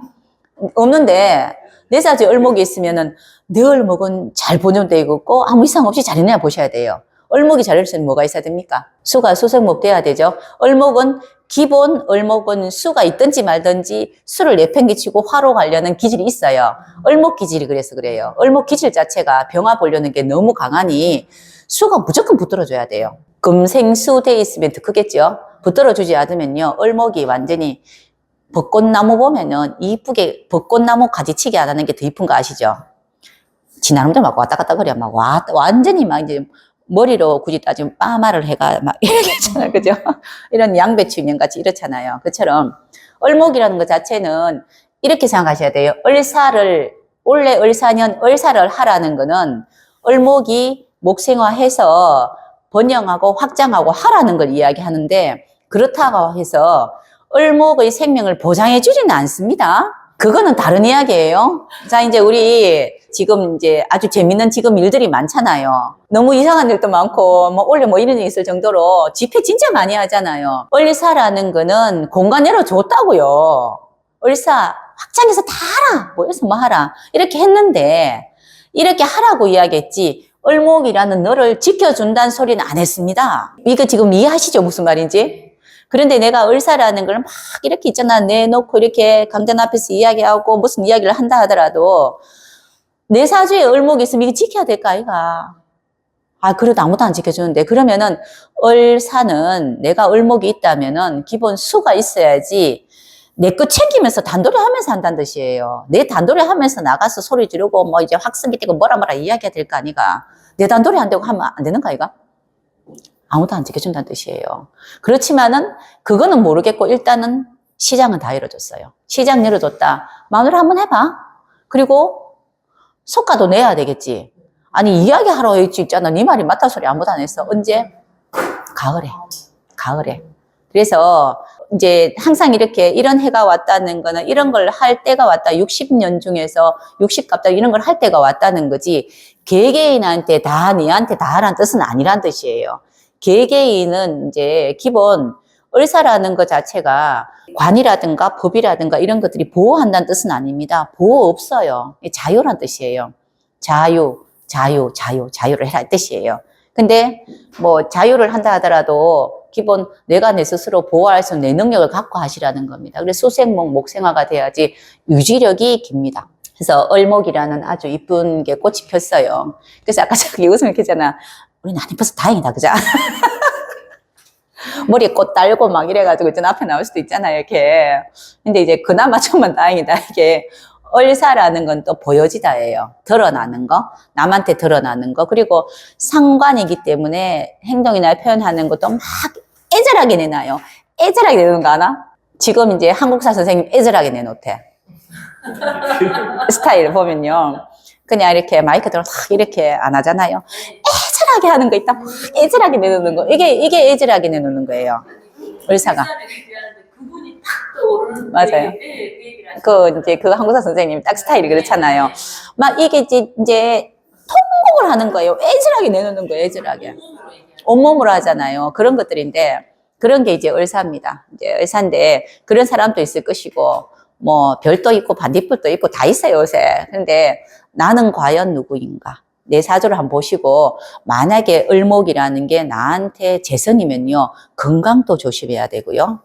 없는데 내 사주에 을목이 있으면은 내 을목은 잘 보존되어 있고 아무 이상 없이 잘 있느냐 보셔야 돼요. 을목이 잘 있으면 뭐가 있어야 됩니까? 수가 수생목 돼야 되죠. 을목은 기본 을목은 수가 있든지 말든지 수를 내팽개치고 화로 가려는 기질이 있어요. 을목 기질이 그래서 그래요. 을목 기질 자체가 병화 보려는 게 너무 강하니 수가 무조건 붙들어줘야 돼요. 금생수 돼 있으면 더 크겠죠. 붙들어주지 않으면요. 을목이 완전히 벚꽃나무 보면은 이쁘게 벚꽃나무 가지치기 안 하는 게 더 이쁜 거 아시죠? 지 나름대로 막 왔다 갔다 그래. 막 완전히 막 이제 머리로 굳이 따지면 빠마를 해가 막 이렇게 했잖아요. 그죠? 이런 양배추 인형 같이 이렇잖아요. 그처럼 을목이라는 것 자체는 이렇게 생각하셔야 돼요. 원래 을사년 을사를 하라는 거는 을목이 목생화해서 번영하고 확장하고 하라는 걸 이야기하는데 그렇다고 해서 을목의 생명을 보장해 주지는 않습니다. 그거는 다른 이야기예요. 자, 이제 우리 지금 이제 아주 재밌는 지금 일들이 많잖아요. 너무 이상한 일도 많고, 뭐, 원래 뭐 이런 일이 있을 정도로 집회 진짜 많이 하잖아요. 을사라는 거는 공간 열어줬다고요. 을사 확장해서 다 하라. 뭐, 여기서 뭐 하라. 이렇게 했는데, 이렇게 하라고 이야기했지, 을목이라는 너를 지켜준다는 소리는 안 했습니다. 이거 지금 이해하시죠? 무슨 말인지? 그런데 내가 을사라는 걸 막 이렇게 있잖아. 내놓고 이렇게 강단 앞에서 이야기하고 무슨 이야기를 한다 하더라도 내 사주에 을목이 있으면 이거 지켜야 될까, 아이가? 그래도 아무도 안 지켜주는데. 그러면은 을사는 내가 을목이 있다면은 기본 수가 있어야지 내 거 챙기면서 단도리 하면서 한다는 뜻이에요. 내 단도리 하면서 나가서 소리 지르고 뭐 이제 확성기 떼고 뭐라 이야기해야 될 거 아니가. 내 단도리 안 되고 하면 안 되는 거 아이가? 아무도 안 지켜준다는 뜻이에요. 그렇지만은 그거는 모르겠고 일단은 시장은 다 열어줬어요. 시장 열어줬다. 마누라 한번 해봐. 그리고 속가도 내야 되겠지. 아니 이야기하러 했지 있잖아. 네 말이 맞다 소리 아무도 안 했어. 언제? 가을에. 그래서 이제 항상 이렇게 이런 해가 왔다는 거는 이런 걸 할 때가 왔다. 60년 중에서 60갑다 이런 걸 할 때가 왔다는 거지. 개개인한테 다, 니한테 다 하라는 뜻은 아니란 뜻이에요. 개개인은 이제 기본 을사라는 것 자체가 관이라든가 법이라든가 이런 것들이 보호한다는 뜻은 아닙니다. 보호 없어요. 자유란 뜻이에요. 자유를 해라 이 뜻이에요. 근데 뭐 자유를 한다 하더라도 기본 내가 내 스스로 보호할 수 있는 내 능력을 갖고 하시라는 겁니다. 그래서 수생목, 목생화가 돼야지 유지력이 깁니다. 그래서 을목이라는 아주 이쁜 게 꽃이 폈어요. 그래서 아까 저기 웃으면 이렇게잖아. 우리 안 이뻐서 다행이다, 그죠? 머리에 꽃 달고 막 이래가지고 이제 앞에 나올 수도 있잖아요, 이렇게. 근데 이제 그나마 좀만 다행이다. 이게 을사라는 건 또 보여지다예요. 드러나는 거, 남한테 드러나는 거. 그리고 상관이기 때문에 행동이나 표현하는 것도 막 애절하게 내놔요. 애절하게 내놓는 거 아나? 지금 이제 한국사 선생님 애절하게 내놓대. 스타일을 보면요. 그냥 이렇게 마이크 들어 막 이렇게 안 하잖아요. 애절하게 하는 거 있다. 막 애절하게 내놓는 거. 이게 애절하게 내놓는 거예요. 을사가. 그분이 딱 떠오르는 맞아요. 이제 그 한국사 선생님 딱 스타일이 그렇잖아요. 막 이게 이제 통곡을 하는 거예요. 애절하게 내놓는 거예요. 애절하게. 온몸으로 하잖아요. 그런 것들인데 그런 게 이제 을사입니다. 이제 을사인데 그런 사람도 있을 것이고 뭐 별도 있고 반딧불도 있고 다 있어요, 요새. 근데 나는 과연 누구인가? 내 사주를 한번 보시고 만약에 을목이라는 게 나한테 재성이면요. 건강도 조심해야 되고요.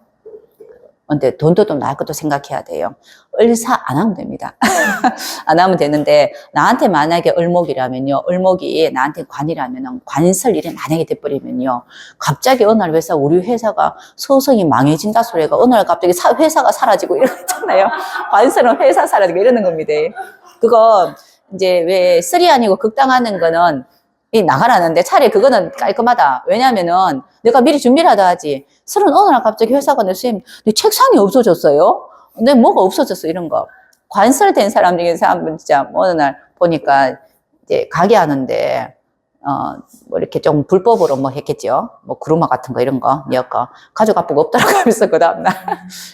근데 돈도 좀 나을 것도 생각해야 돼요. 을사 안 하면 됩니다. 안 하면 되는데 나한테 만약에 을목이라면요. 을목이 나한테 관이라면 관설 일이 만약에 돼버리면요. 갑자기 어느 날 우리 회사가 서서히 망해진다 소리가 어느 날 갑자기 회사가 사라지고 이러잖아요. 관설은 회사 사라지고 이러는 겁니다. 그거 이제 왜 쓰리 아니고 극당하는 거는 나가라는데 차라리 그거는 깔끔하다. 왜냐면은 내가 미리 준비를 하다 하지. 설은 어느 날 갑자기 회사가 선생님, 내 책상이 없어졌어요? 내 뭐가 없어졌어? 이런 거. 관설된 사람 중에서 한번 진짜 어느 날 보니까 이제 가게 하는데, 뭐 이렇게 좀 불법으로 뭐 했겠죠. 뭐 구루마 같은 거 이런 거, 거. 가족 아프고 없더라고 하면서 그 다음날.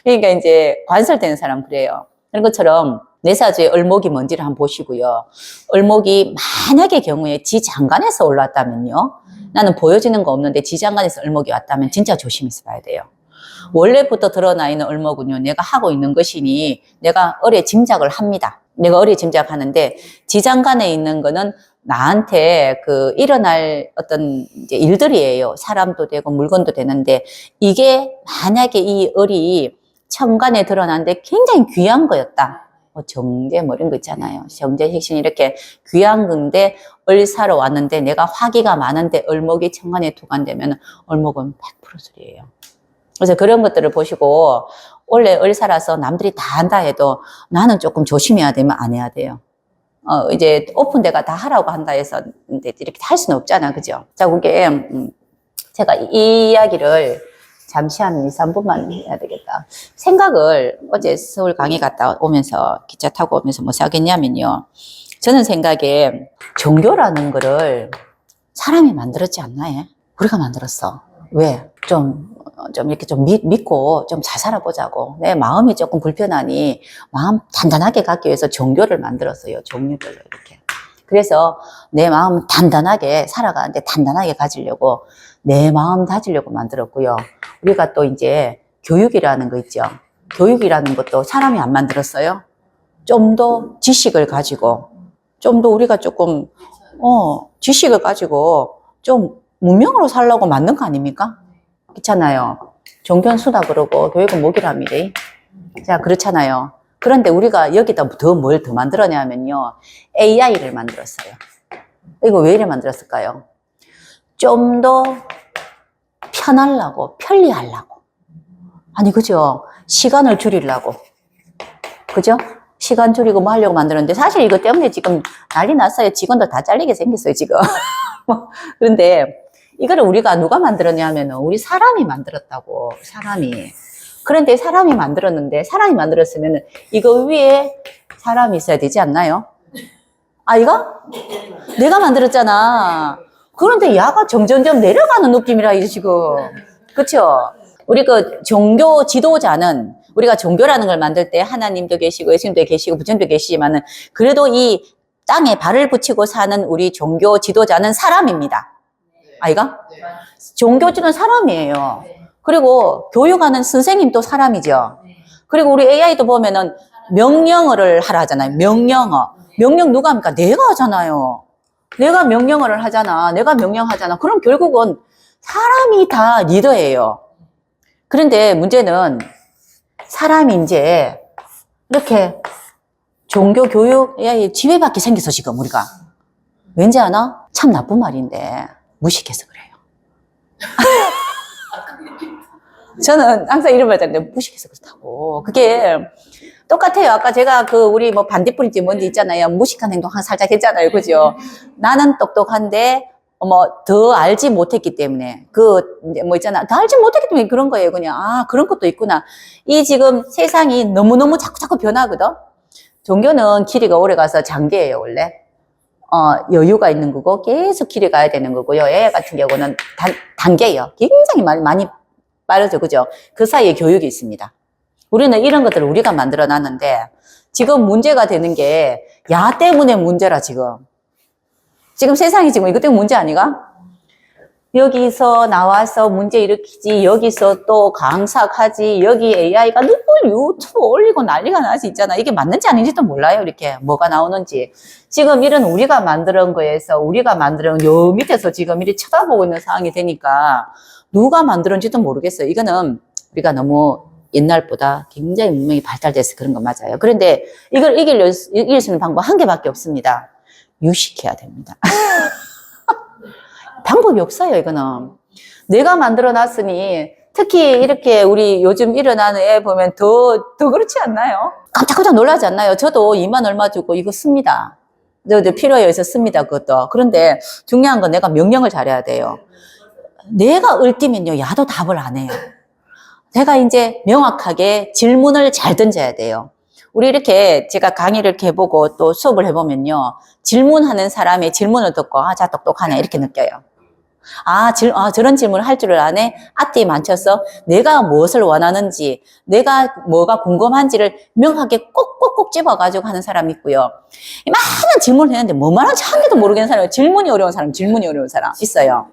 그러니까 이제 관설된 사람 그래요. 그런 것처럼 내 사주에 을목이 뭔지를 한번 보시고요. 을목이 만약의 경우에 지 장간에서 올라왔다면요. 나는 보여지는 거 없는데 지 장간에서 을목이 왔다면 진짜 조심해서 봐야 돼요. 원래부터 드러나 있는 을목은요. 내가 하고 있는 것이니 내가 어뢰 짐작을 합니다. 내가 어뢰 짐작하는데 지 장간에 있는 거는 나한테 일어날 어떤 이제 일들이에요. 사람도 되고 물건도 되는데 이게 만약에 이 을이 천간에 드러났는데 굉장히 귀한 거였다. 뭐 정제 뭐 이런 거 있잖아요. 정제 핵심 이렇게 귀한 건데 을사로 왔는데 내가 화기가 많은데 을목이 천간에 투간되면 을목은 100% 소리예요. 그래서 그런 것들을 보시고 원래 을사라서 남들이 다 한다 해도 나는 조금 조심해야 되면 안 해야 돼요. 이제 오픈대가 다 하라고 한다 해서 이렇게 할 수는 없잖아. 그죠? 자, 그게 제가 이 이야기를 잠시 한 2, 3분만 해야 되겠다. 생각을 어제 서울 강의 갔다 오면서 기차 타고 오면서 뭐 생각했냐면요. 저는 생각에 종교라는 거를 사람이 만들었지 않나? 예? 우리가 만들었어. 왜? 좀 이렇게 좀 믿고 좀 잘 살아보자고. 내 마음이 조금 불편하니 마음 단단하게 갖기 위해서 종교를 만들었어요. 종류별로 이렇게. 그래서 내 마음 단단하게 살아가는데 단단하게 가지려고 내 마음 다지려고 만들었고요. 우리가 또 이제 교육이라는 거 있죠. 교육이라는 것도 사람이 안 만들었어요. 좀 더 지식을 가지고, 좀 더 우리가 조금, 지식을 가지고 좀 문명으로 살려고 만든 거 아닙니까? 그렇잖아요. 종교는 수다 그러고 교육은 목이랍니다. 자, 그렇잖아요. 그런데 우리가 여기다 뭘 더 만들었냐면요. AI를 만들었어요. 이거 왜 이래 만들었을까요? 좀 더 편하려고, 편리하려고. 아니, 그죠? 시간을 줄이려고. 그죠? 시간 줄이고 뭐 하려고 만들었는데, 사실 이것 때문에 지금 난리 났어요. 직원들 다 잘리게 생겼어요, 지금. 그런데, 이거를 우리가 누가 만들었냐면, 우리 사람이 만들었다고, 사람이. 그런데 사람이 만들었는데, 사람이 만들었으면, 이거 위에 사람이 있어야 되지 않나요? 아, 이거? 내가 만들었잖아. 그런데 야가 점점점 내려가는 느낌이라, 이게 지금. 그쵸? 우리 종교 지도자는, 우리가 종교라는 걸 만들 때 하나님도 계시고, 예수님도 계시고, 부처님도 계시지만은, 그래도 이 땅에 발을 붙이고 사는 우리 종교 지도자는 사람입니다. 아이가? 종교주는 사람이에요. 그리고 교육하는 선생님도 사람이죠. 네. 그리고 우리 AI도 보면은 명령어를 하라 하잖아요. 명령어. 명령 누가 합니까? 내가 하잖아요. 내가 명령어를 하잖아. 내가 명령하잖아. 그럼 결국은 사람이 다 리더예요. 그런데 문제는 사람이 이제 이렇게 종교 교육 AI 지배받게 생겨서 지금 우리가. 왠지 아나? 참 나쁜 말인데 무식해서 그래요. 저는 항상 이런 말 하는데 무식해서 그렇다고. 그게 똑같아요. 아까 제가 우리 뭐 반딧불인지 뭔지 있잖아요. 무식한 행동 살짝 했잖아요. 그죠? 나는 똑똑한데 더 알지 못했기 때문에 뭐 있잖아. 더 알지 못했기 때문에 그런 거예요. 그냥 그런 것도 있구나. 이 지금 세상이 너무너무 자꾸 변하거든. 종교는 길이가 오래 가서 장기예요, 원래. 여유가 있는 거고 계속 길이 가야 되는 거고요. AI 같은 경우는 단계예요. 굉장히 많이 빠르죠. 그죠? 그 사이에 교육이 있습니다. 우리는 이런 것들을 우리가 만들어 놨는데 지금 문제가 되는 게 야 때문에 문제라 지금 세상이 지금 이것 때문에 문제 아니가? 여기서 나와서 문제 일으키지, 여기서 또 강사하지, 여기 AI가 누굴 유튜브 올리고 난리가 나서 있잖아. 이게 맞는지 아닌지도 몰라요. 이렇게 뭐가 나오는지. 지금 이런 우리가 만드는 거에서 우리가 만드는 요 밑에서 지금 이렇게 쳐다보고 있는 상황이 되니까 누가 만들었는지도 모르겠어요. 이거는 우리가 너무 옛날보다 굉장히 문명이 발달돼서 그런 거 맞아요. 그런데 이걸 이길 수 있는 방법 한 개밖에 없습니다. 유식해야 됩니다. 방법이 없어요, 이거는. 내가 만들어 놨으니, 특히 이렇게 우리 요즘 일어나는 애 보면 더 그렇지 않나요? 깜짝깜짝 놀라지 않나요? 저도 2만 얼마 주고 이거 씁니다. 저도 필요해 해서 씁니다, 그것도. 그런데 중요한 건 내가 명령을 잘해야 돼요. 내가 을띠면요, 야도 답을 안 해요. 제가 이제 명확하게 질문을 잘 던져야 돼요. 우리 이렇게 제가 강의를 이렇게 해보고 또 수업을 해보면요. 질문하는 사람의 질문을 듣고, 자, 똑똑하네. 이렇게 느껴요. 저런 질문을 할 줄을 아네? 앞뒤에 맞춰서 내가 무엇을 원하는지, 내가 뭐가 궁금한지를 명확하게 꼭꼭꼭 집어가지고 하는 사람이 있고요. 많은 질문을 했는데 뭐 말하는지 한 개도 모르겠는 사람이 질문이 어려운 사람 있어요.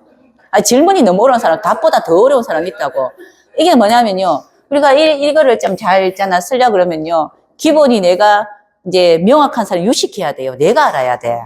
질문이 너무 어려운 사람, 답보다 더 어려운 사람이 있다고. 이게 뭐냐면요. 우리가 이거를 좀 잘 있잖아. 쓰려고 그러면요. 기본이 내가 이제 명확한 사람 유식해야 돼요. 내가 알아야 돼.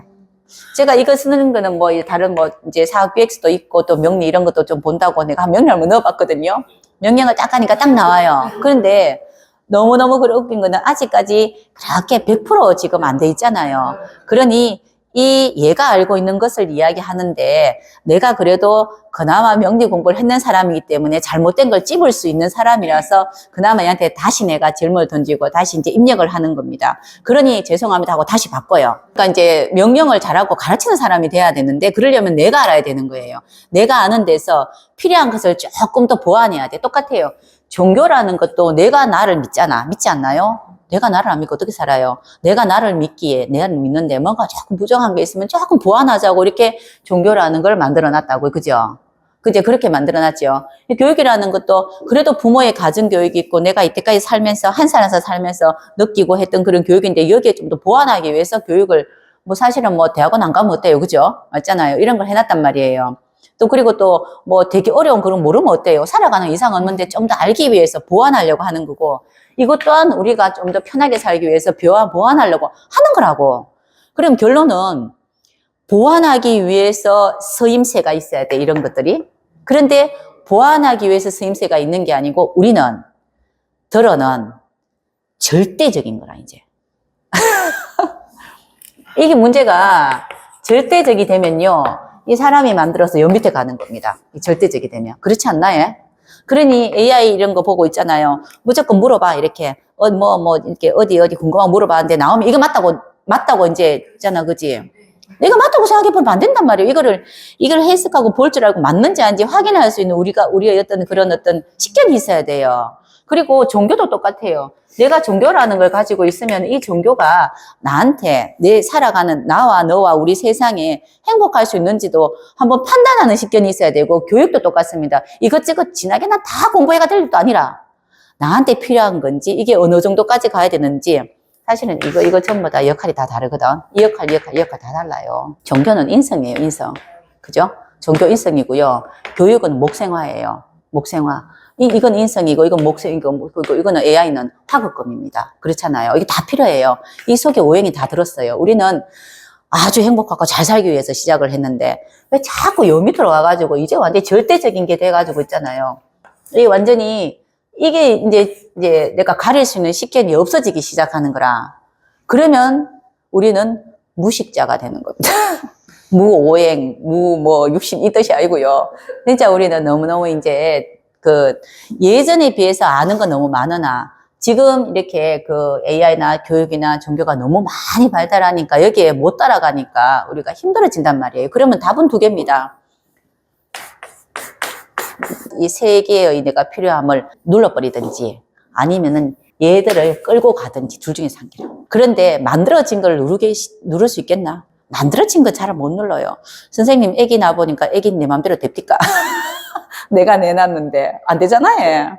제가 이거 쓰는 거는 뭐 다른 이제 사업 UX도 있고 또 명리 이런 것도 좀 본다고 내가 명령을 한번 넣어봤거든요. 명령을 딱 하니까 딱 나와요. 그런데 너무너무 웃긴 거는 아직까지 그렇게 100% 지금 안 돼 있잖아요. 그러니 얘가 알고 있는 것을 이야기하는데 내가 그래도 그나마 명리 공부를 했는 사람이기 때문에 잘못된 걸 찝을 수 있는 사람이라서 그나마 얘한테 다시 내가 질문을 던지고 다시 이제 입력을 하는 겁니다. 그러니 죄송합니다 하고 다시 바꿔요. 그러니까 이제 명령을 잘하고 가르치는 사람이 돼야 되는데 그러려면 내가 알아야 되는 거예요. 내가 아는 데서 필요한 것을 조금 더 보완해야 돼. 똑같아요. 종교라는 것도 내가 나를 믿잖아. 믿지 않나요? 내가 나를 안 믿고 어떻게 살아요? 내가 나를 믿기에 나를 믿는데 뭔가 조금 부정한 게 있으면 조금 보완하자고 이렇게 종교라는 걸 만들어 놨다고요. 그죠? 그렇게 만들어 놨죠. 교육이라는 것도 그래도 부모의 가정교육이 있고 내가 이때까지 살면서 한 살에서 살면서 느끼고 했던 그런 교육인데 여기에 좀 더 보완하기 위해서 교육을 사실은 대학원 안 가면 어때요? 그죠? 맞잖아요. 이런 걸 해놨단 말이에요. 또 그리고 또 되게 어려운 그런 모르면 어때요? 살아가는 이상 없는데 좀 더 알기 위해서 보완하려고 하는 거고 이것 또한 우리가 좀 더 편하게 살기 위해서 보완하려고 하는 거라고. 그럼 결론은 보완하기 위해서 서임새가 있어야 돼, 이런 것들이. 그런데 보완하기 위해서 서임새가 있는 게 아니고 우리는 절대적인 거라 이제. 이게 문제가 절대적이 되면요. 이 사람이 만들어서 연 밑에 가는 겁니다. 절대적이 되면. 그렇지 않나요? 그러니 AI 이런 거 보고 있잖아요. 무조건 물어봐, 이렇게. 이렇게 어디 궁금한 거 물어봤는데 나오면 이거 맞다고 이제 있잖아, 그지? 내가 맞다고 생각해보면 안 된단 말이에요. 이걸 해석하고 볼 줄 알고 맞는지 아닌지 확인할 수 있는 우리의 어떤 식견이 있어야 돼요. 그리고 종교도 똑같아요. 내가 종교라는 걸 가지고 있으면 이 종교가 나한테 살아가는 나와 너와 우리 세상에 행복할 수 있는지도 한번 판단하는 식견이 있어야 되고 교육도 똑같습니다. 이것저것 진하게 나 다 공부해가 될 일도 아니라 나한테 필요한 건지 이게 어느 정도까지 가야 되는지 사실은 이거 전부 다 역할이 다 다르거든. 이 역할 다 달라요. 종교는 인성이에요, 인성. 그죠? 종교 인성이고요. 교육은 목생화예요. 목생화. 이건 인성이고, 이건 목성이고, 이거는 AI는 화급검입니다. 그렇잖아요. 이게 다 필요해요. 이 속에 오행이 다 들었어요. 우리는 아주 행복하고 잘 살기 위해서 시작을 했는데, 왜 자꾸 요 밑으로 와가지고, 이제 완전히 절대적인 게 돼가지고 있잖아요. 이게 완전히, 이게 이제 내가 가릴 수 있는 식견이 없어지기 시작하는 거라. 그러면 우리는 무식자가 되는 겁니다. 무오행, 육신 이 뜻이 아니고요. 진짜 우리는 너무너무 이제 예전에 비해서 아는 건 너무 많으나 지금 이렇게 AI나 교육이나 종교가 너무 많이 발달하니까 여기에 못 따라가니까 우리가 힘들어진단 말이에요. 그러면 답은 두 개입니다. 이 세 개의 내가 필요함을 눌러버리든지 아니면은 얘들을 끌고 가든지 둘 중에 한 개라. 그런데 만들어진 걸 누를 수 있겠나? 만들어진 거 잘 못 눌러요. 선생님 애기 낳아보니까 애기 내 맘대로 됩니까? 내가 내놨는데 안 되잖아요.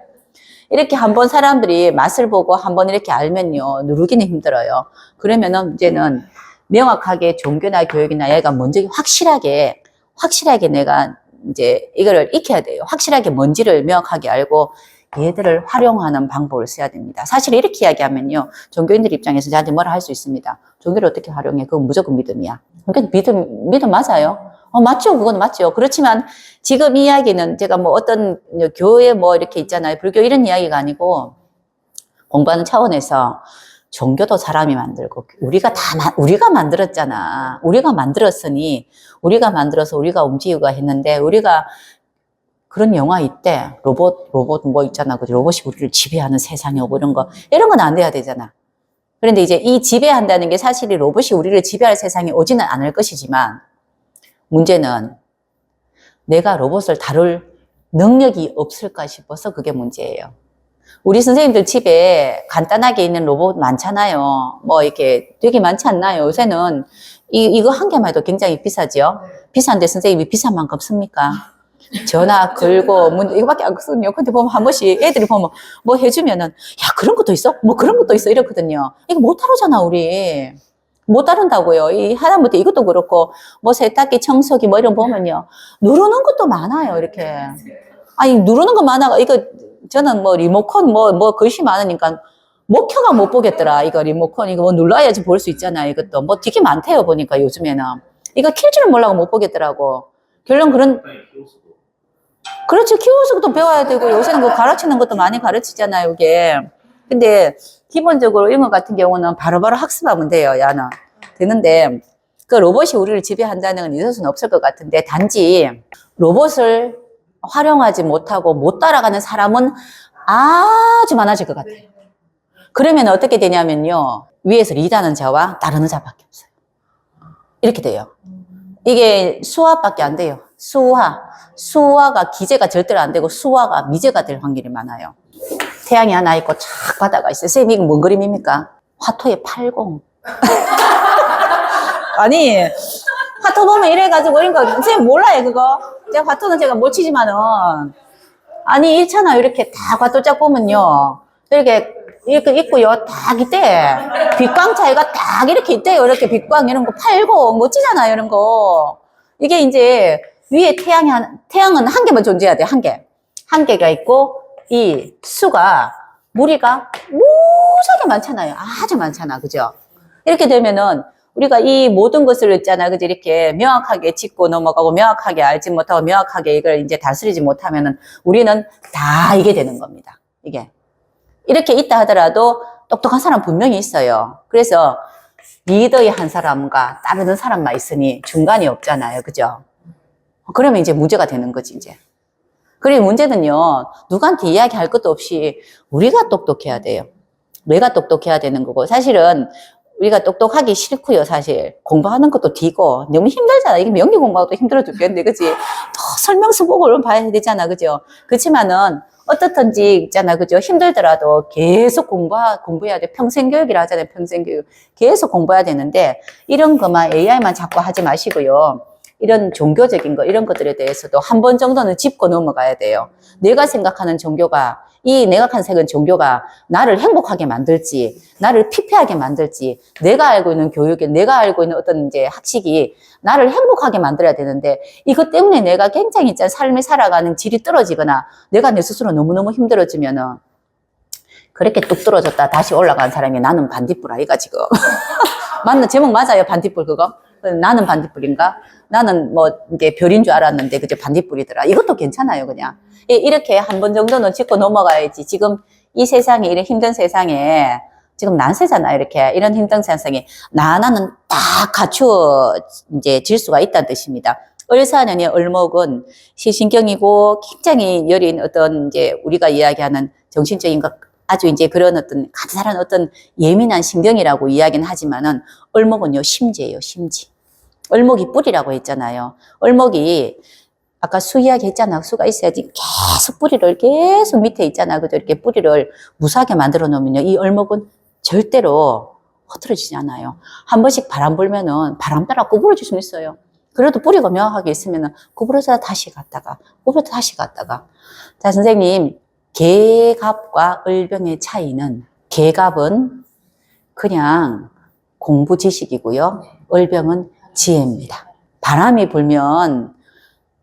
이렇게 한번 사람들이 맛을 보고 한번 이렇게 알면요 누르기는 힘들어요. 그러면은 이제는 명확하게 종교나 교육이나 얘가 먼저 확실하게 내가 이제 이거를 익혀야 돼요. 확실하게 뭔지를 명확하게 알고 얘들을 활용하는 방법을 써야 됩니다. 사실 이렇게 이야기하면요 종교인들 입장에서 저한테 뭐라 할 수 있습니다. 종교를 어떻게 활용해? 그건 무조건 믿음이야. 그러니까 믿음 맞아요. 맞죠. 그건 맞죠. 그렇지만 지금 이 이야기는 제가 뭐 어떤 교회 뭐 이렇게 있잖아요. 불교 이런 이야기가 아니고 공부하는 차원에서 종교도 사람이 만들고 우리가 만들었잖아. 우리가 만들었으니 우리가 만들어서 우리가 움직이고 했는데 우리가 그런 영화 있대. 로봇 뭐 있잖아. 그 로봇이 우리를 지배하는 세상이 오고 이런 건 안 돼야 되잖아. 그런데 이제 이 지배한다는 게 사실 이 로봇이 우리를 지배할 세상이 오지는 않을 것이지만 문제는 내가 로봇을 다룰 능력이 없을까 싶어서 그게 문제예요. 우리 선생님들 집에 간단하게 있는 로봇 많잖아요. 뭐 이렇게 되게 많지 않나요? 요새는 이거 한 개만 해도 굉장히 비싸죠? 비싼데 선생님이 비싼 만큼 씁니까? 전화 걸고 이거밖에 안 쓰거든요. 근데 보면 한 번씩 애들이 보면 뭐 해주면은 야 그런 것도 있어? 뭐 그런 것도 있어? 이렇거든요. 이거 못 다루잖아 우리. 못 다룬다고요. 이 하다못해 이것도 그렇고 뭐 세탁기, 청소기 뭐 이런 거 보면요 누르는 것도 많아요. 이렇게 아니 누르는 거 많아. 이거 저는 뭐 리모컨 뭐 글씨 많으니까 목표가 못 보겠더라. 이거 리모컨 이거 뭐 눌러야지 볼 수 있잖아요. 이것도 뭐 되게 많대요. 보니까 요즘에는 이거 킬 줄은 몰라고 못 보겠더라고. 결론 그렇죠. 키워서도 배워야 되고 요새는 뭐 가르치는 것도 많이 가르치잖아요. 이게 근데 기본적으로 이런 것 같은 경우는 바로바로 학습하면 돼요. 야는 되는데 그 로봇이 우리를 지배한다는 건 있을 수는 없을 것 같은데 단지 로봇을 활용하지 못하고 못 따라가는 사람은 아주 많아질 것 같아요. 그러면 어떻게 되냐면요 위에서 리드하는 자와 따르는 자밖에 없어요. 이렇게 돼요. 이게 수화밖에 안 돼요. 수화가 기재가 절대로 안 되고 수화가 미제가 될 확률이 많아요. 태양이 하나 있고 쫙 바다가 있어요. 선생님 이거 뭔 그림입니까? 화토의 80. 아니 화토 보면 이래가지고 이런 거 선생님 몰라요 그거? 제가 화토는 제가 못 치지만은 아니 잃잖아요. 이렇게 다 화토 쫙 보면요 이렇게 있고요 딱 있대. 빛광 차이가 딱 이렇게 있대요. 이렇게 빛광 이런 거 80 멋지잖아요. 이런 거 이게 이제 위에 태양은 한 개만 존재해야 돼. 한 개가 있고 이 수가 무리가 무지하게 많잖아요. 아주 많잖아. 그죠? 이렇게 되면은 우리가 이 모든 것을 있잖아. 그죠? 이렇게 명확하게 짚고 넘어가고 명확하게 알지 못하고 명확하게 이걸 이제 다스리지 못하면은 우리는 다 이게 되는 겁니다. 이게. 이렇게 있다 하더라도 똑똑한 사람 분명히 있어요. 그래서 리더의 한 사람과 따르는 사람만 있으니 중간이 없잖아요. 그죠? 그러면 이제 문제가 되는 거지, 이제. 그리고 문제는요, 누구한테 이야기할 것도 없이 우리가 똑똑해야 돼요. 내가 똑똑해야 되는 거고, 사실은 우리가 똑똑하기 싫고요, 사실. 공부하는 것도 뒤고, 너무 힘들잖아. 이게 명리 공부하고도 힘들어 죽겠는데, 그치? 설명서 보고 봐야 되잖아, 그죠? 그렇지만은, 어떻든지 있잖아, 그죠? 힘들더라도 계속 공부해야 돼. 평생교육이라 하잖아요, 평생교육. 계속 공부해야 되는데, 이런 것만 AI만 자꾸 하지 마시고요. 이런 종교적인 거, 이런 것들에 대해서도 한 번 정도는 짚고 넘어가야 돼요. 내가 생각하는 종교가, 내가 생각하는 종교가 나를 행복하게 만들지, 나를 피폐하게 만들지, 내가 알고 있는 교육에, 내가 알고 있는 어떤 이제 학식이 나를 행복하게 만들어야 되는데, 이것 때문에 내가 굉장히 진짜 삶을 살아가는 질이 떨어지거나, 내가 내 스스로 너무너무 힘들어지면은, 그렇게 뚝 떨어졌다 다시 올라간 사람이 나는 반딧불 아이가 지금. 맞나? 제목 맞아요? 반딧불 그거? 나는 반딧불인가? 나는 뭐 이제 별인 줄 알았는데 그저 반딧불이더라. 이것도 괜찮아요, 그냥. 이렇게 한 번 정도는 짚고 넘어가야지. 지금 이 세상에, 이런 힘든 세상에, 지금 난세잖아요, 이렇게. 이런 힘든 세상에, 나는 딱 갖추어, 이제, 질 수가 있다는 뜻입니다. 을사년의 을목은 시신경이고, 굉장히 여린 어떤, 이제, 우리가 이야기하는 정신적인 것, 아주 이제 그런 어떤, 간단한 어떤 예민한 신경이라고 이야기는 하지만은, 을목은요, 심지예요, 심지. 을목이 뿌리라고 했잖아요. 을목이, 아까 수 이야기 했잖아. 수가 있어야지 계속 뿌리를 계속 밑에 있잖아. 그죠? 이렇게 뿌리를 무사하게 만들어 놓으면요. 이 을목은 절대로 흐트러지지 않아요. 한 번씩 바람 불면은 바람 따라 구부러질 수는 있어요. 그래도 뿌리가 명확하게 있으면은 구부러져 다시 갔다가, 구부러져 다시 갔다가. 자, 선생님. 개갑과 을병의 차이는, 개갑은 그냥 공부 지식이고요. 을병은 지혜입니다. 바람이 불면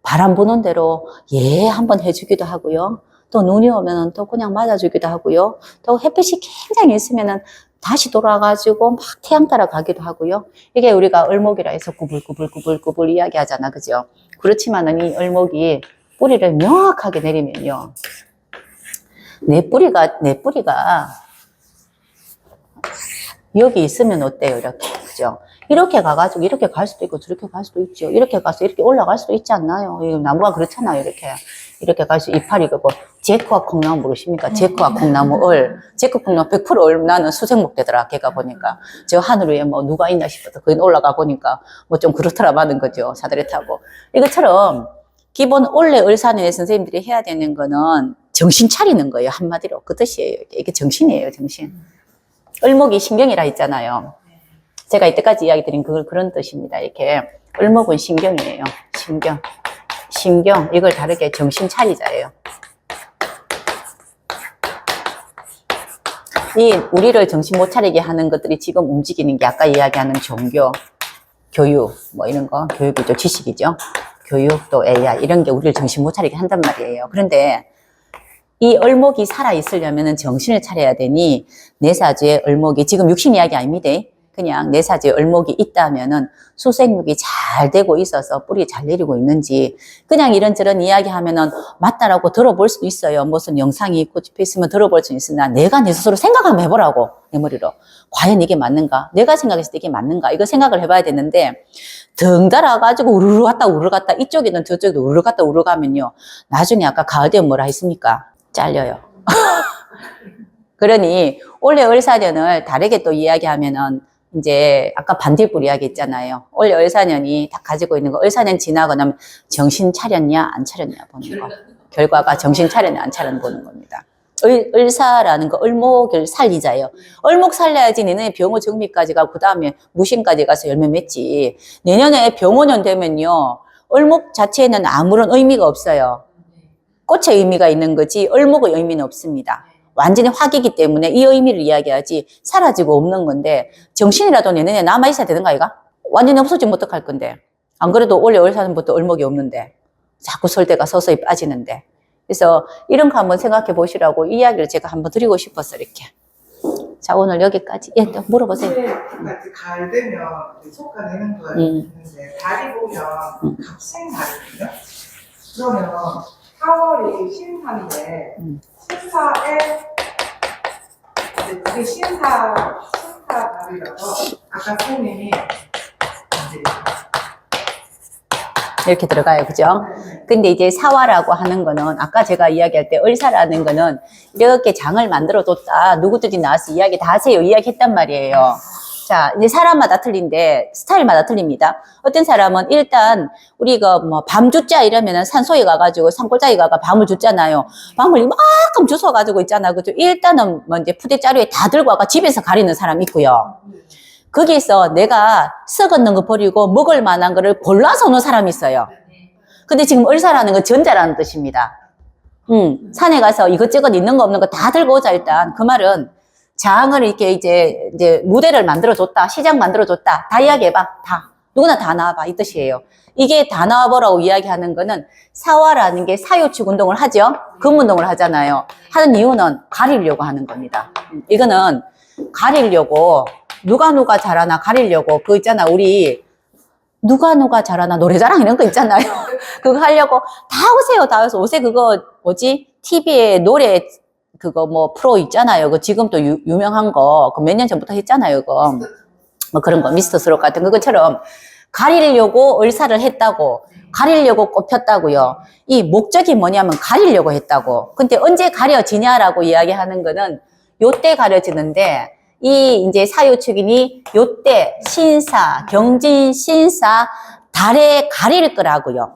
바람 부는 대로 예 한번 해주기도 하고요. 또 눈이 오면은 또 그냥 맞아주기도 하고요. 또 햇빛이 굉장히 있으면은 다시 돌아가지고 막 태양 따라 가기도 하고요. 이게 우리가 을목이라 해서 구불구불구불구불 이야기하잖아, 그죠? 그렇지만은 이 을목이 뿌리를 명확하게 내리면요. 내 뿌리가 여기 있으면 어때요, 이렇게, 그죠? 이렇게 가가지고 이렇게 갈 수도 있고 저렇게 갈 수도 있죠. 이렇게 가서 이렇게 올라갈 수도 있지 않나요? 나무가 그렇잖아요. 이렇게 갈 수 이파리 그거 제크와 콩나무 모르십니까? 제크와 콩나무 제크 콩나무 100% 나는 수생목 되더라. 걔가 보니까 저 하늘 위에 뭐 누가 있나 싶어서 거기 올라가 보니까 뭐 좀 그렇더라 마는 거죠. 사다리 타고 이것처럼 기본 원래 을사년에 선생님들이 해야 되는 거는 정신 차리는 거예요. 한마디로 그 뜻이에요. 이게 정신이에요, 정신. 을목이 신경이라 했잖아요. 제가 이때까지 이야기 드린 그런 뜻입니다. 이렇게. 을목은 신경이에요. 신경. 이걸 다르게 정신 차리자예요. 우리를 정신 못 차리게 하는 것들이 지금 움직이는 게 아까 이야기하는 종교, 교육, 뭐 이런 거, 교육이죠. 지식이죠. 교육 또 AI, 이런 게 우리를 정신 못 차리게 한단 말이에요. 그런데 이 을목이 살아있으려면 정신을 차려야 되니, 내 사주에 을목이, 지금 육신 이야기 아닙니다. 그냥 내 사주에 을목이 있다면은 수생육이 잘 되고 있어서 뿌리 잘 내리고 있는지, 그냥 이런저런 이야기 하면은 맞다라고 들어볼 수도 있어요. 무슨 영상이 있고 집에 있으면 들어볼 수 있으나, 내가 내 스스로 생각 한번 해보라고, 내 머리로. 과연 이게 맞는가? 내가 생각했을 때 이게 맞는가? 이거 생각을 해봐야 되는데, 덩달아가지고 우르르 갔다 이쪽이든 저쪽이든 우르르 갔다 우르르 가면요. 나중에 아까 가을 되면 뭐라 했습니까? 잘려요. 그러니 올해 을사년을 다르게 또 이야기하면은 이제 아까 반딧불 이야기 있잖아요. 올해 을사년이 다 가지고 있는 거, 을사년 지나고 나면 정신 차렸냐 안 차렸냐 보는 거. 결과가 정신 차렸냐 안 차렸냐 보는 겁니다. 을사라는 거 을목을 살리자예요. 을목 살려야지 내년에 병호 정미까지 가고 그 다음에 무신까지 가서 열매 맺지. 내년에 병호년 되면요. 을목 자체에는 아무런 의미가 없어요. 꽃의 의미가 있는 거지 을목의 의미는 없습니다. 완전히 화기이기 때문에 이 의미를 이야기하지 사라지고 없는 건데, 정신이라도 내년에 남아있어야 되는 거 아이가? 완전히 없어지면 어떡할 건데. 안 그래도 올해 을사년부터 을목이 없는데 자꾸 설대가 서서히 빠지는데. 그래서 이런 거 한번 생각해 보시라고 이 이야기를 제가 한번 드리고 싶었어, 이렇게. 자, 오늘 여기까지. 예, 또 물어보세요. 같이 가을 되면 속가내는 거 있는데, 달이 보면 갑생달이거든요. 그러면 4월이 신사인데, 신사에 이제 그게 신사달이라서 아까 선생님이 이렇게 들어가요, 그죠? 근데 이제 사화라고 하는 거는 아까 제가 이야기할 때 을사라는 거는 이렇게 장을 만들어 뒀다. 누구들이 나와서 이야기 다 하세요. 이야기했단 말이에요. 자, 이제 사람마다 틀린데 스타일마다 틀립니다. 어떤 사람은 일단 우리가 뭐 밤 줬자 이러면은 산소에 가가지고 산골짜기 가가 밤을 줬잖아요. 밤을 이만큼 주워가지고 있잖아. 그죠? 일단은 뭐 이제 푸대자루에 다 들고 와가 집에서 가리는 사람 있고요. 거기에서 내가 썩었는 거 버리고 먹을 만한 거를 골라서 오는 사람이 있어요. 근데 지금 을사라는 건 전자라는 뜻입니다. 산에 가서 이것저것 있는 거 없는 거 다 들고 오자 일단. 그 말은 장을 이렇게 이제 무대를 만들어줬다. 시장 만들어줬다. 다 이야기해봐. 다. 누구나 다 나와봐. 이 뜻이에요. 이게 다 나와보라고 이야기하는 거는 사화라는 게 사유축 운동을 하죠. 금 운동을 하잖아요. 하는 이유는 가리려고 하는 겁니다. 이거는 가리려고 누가 잘하나 가리려고 그거 있잖아. 우리 누가 잘하나 노래자랑 이런 거 있잖아요. 그거 하려고 다 오세요. 다 와서 요새 그거 뭐지? TV에 노래 그거 뭐 프로 있잖아요. 그 지금 또 유명한 거 그 몇 년 전부터 했잖아요. 그거 뭐 그런 거 미스터 스롯 같은 그것처럼 가리려고 을사를 했다고 가리려고 꼽혔다고요. 이 목적이 뭐냐면 가리려고 했다고. 근데 언제 가려지냐라고 이야기하는 거는 요때 가려지는데 이 이제 사유축이니 요때 신사, 경진, 신사, 달에 가릴 거라고요.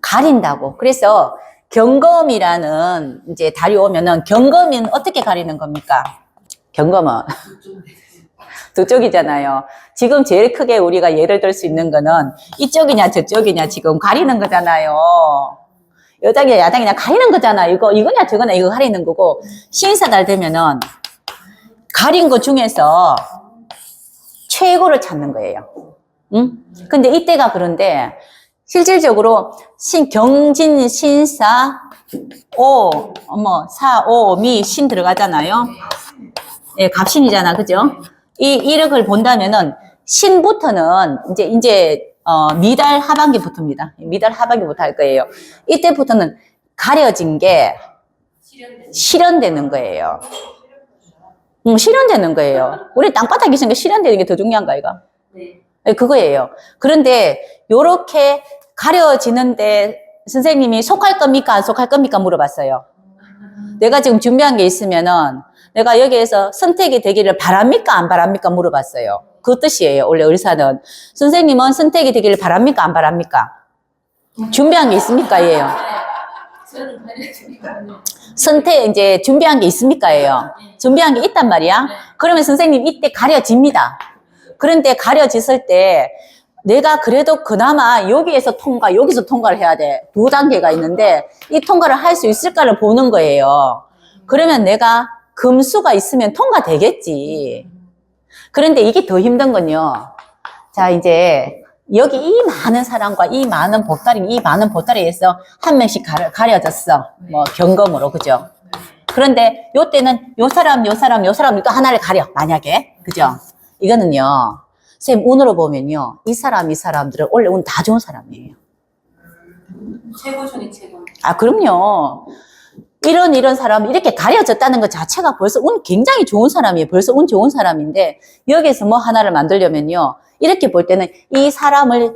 가린다고. 그래서 경검이라는 이제 달이 오면은 경검은 어떻게 가리는 겁니까? 경검은 두 쪽이잖아요. 지금 제일 크게 우리가 예를 들 수 있는 거는 이쪽이냐 저쪽이냐 지금 가리는 거잖아요. 여당이냐 야당이냐 가리는 거잖아요. 이거냐 저거냐 이거 가리는 거고 신사달 되면은 가린 것 중에서 최고를 찾는 거예요. 응? 근데 이때가 그런데 실질적으로 경진, 신사, 사, 미, 신 들어가잖아요. 예, 갑신이잖아. 그죠? 이 이력을 본다면은 신부터는 미달 하반기부터입니다. 미달 하반기부터 할 거예요. 이때부터는 가려진 게 실현되는 거예요. 실현되는 거예요. 우리 땅바닥에 있으니까 실현되는 게 더 중요한가, 이거? 네. 그거예요. 그런데, 요렇게 가려지는데, 선생님이 속할 겁니까? 안 속할 겁니까? 물어봤어요. 내가 지금 준비한 게 있으면은, 내가 여기에서 선택이 되기를 바랍니까? 안 바랍니까? 물어봤어요. 그 뜻이에요. 원래 의사는. 선생님은 선택이 되기를 바랍니까? 안 바랍니까? 준비한 게 있습니까? 예요. 저는 가려지니까. 선택, 준비한 게 있습니까? 예요. 준비한 게 있단 말이야. 그러면 선생님 이때 가려집니다. 그런데 가려졌을 때 내가 그래도 그나마 여기에서 여기서 통과를 해야 돼. 두 단계가 있는데 이 통과를 할 수 있을까를 보는 거예요. 그러면 내가 금수가 있으면 통과되겠지. 그런데 이게 더 힘든 건요. 자, 여기 이 많은 사람과 이 많은 보따리에서 한 명씩 가려졌어. 뭐 경검으로, 그죠? 그런데 요때는 요 사람 또 하나를 가려. 만약에, 그죠? 이거는요. 선생님 운으로 보면요. 이 사람들은 원래 운 다 좋은 사람이에요. 최고 중에 최고. 아, 그럼요. 이런 사람 이렇게 가려졌다는 것 자체가 벌써 운 굉장히 좋은 사람이에요. 벌써 운 좋은 사람인데 여기에서 뭐 하나를 만들려면요. 이렇게 볼 때는 이 사람을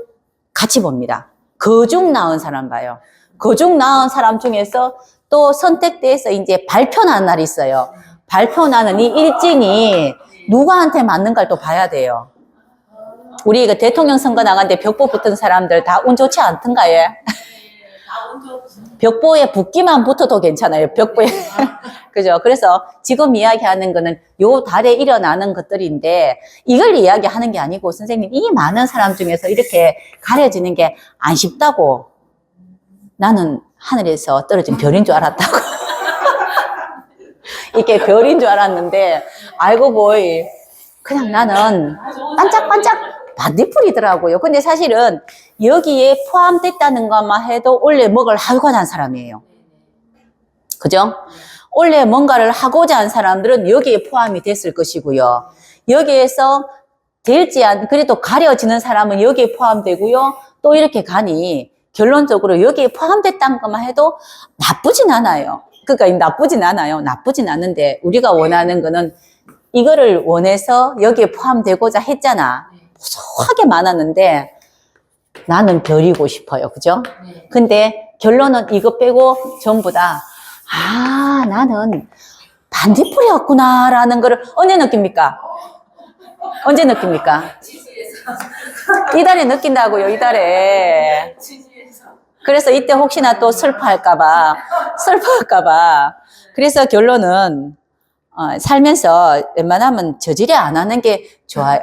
같이 봅니다. 거중 나은 사람 봐요. 거중 나은 사람 중에서 또 선택돼서 발표 나는 날이 있어요. 발표 나는 이 일진이 누구한테 맞는가를 또 봐야 돼요. 우리 대통령 선거 나갔는데 벽보 붙은 사람들 다 운 좋지 않던가, 예? 벽보에 붓기만 붙어도 괜찮아요. 벽보에. 그죠? 그래서 지금 이야기하는 거는 요 달에 일어나는 것들인데 이걸 이야기하는 게 아니고 선생님 이 많은 사람 중에서 이렇게 가려지는 게 안 쉽다고 나는 하늘에서 떨어진 별인 줄 알았다고. 이게 별인 줄 알았는데 알고 보이 그냥 나는 반짝반짝 반딧불이더라고요. 근데 사실은 여기에 포함됐다는 것만 해도 원래 뭔가를 하고자 한 사람이에요. 그죠? 원래 뭔가를 하고자 한 사람들은 여기에 포함이 됐을 것이고요. 여기에서 그래도 가려지는 사람은 여기에 포함되고요. 또 이렇게 가니 결론적으로 여기에 포함됐다는 것만 해도 나쁘진 않아요. 그러니까 나쁘진 않아요. 나쁘진 않은데 우리가 원하는 거는 이거를 원해서 여기에 포함되고자 했잖아. 소소하게 많았는데 나는 별이고 싶어요. 그죠? 근데 결론은 이거 빼고 전부 다 나는 반딧불이었구나 라는 거를 언제 느낍니까? 언제 느낍니까? 이달에 느낀다고요. 이달에. 그래서 이때 혹시나 또 슬퍼할까봐. 그래서 결론은 살면서 웬만하면 저지레 안 하는 게 좋아요.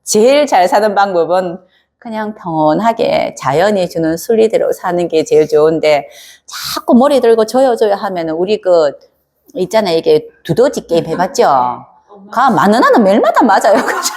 제일 잘 사는 방법은 그냥 평온하게 자연이 주는 순리대로 사는 게 제일 좋은데 자꾸 머리 들고 저요 하면은 우리 있잖아요. 이게 두더지 게임 해봤죠? 가 맞는 한은 매일마다 맞아요. 그죠?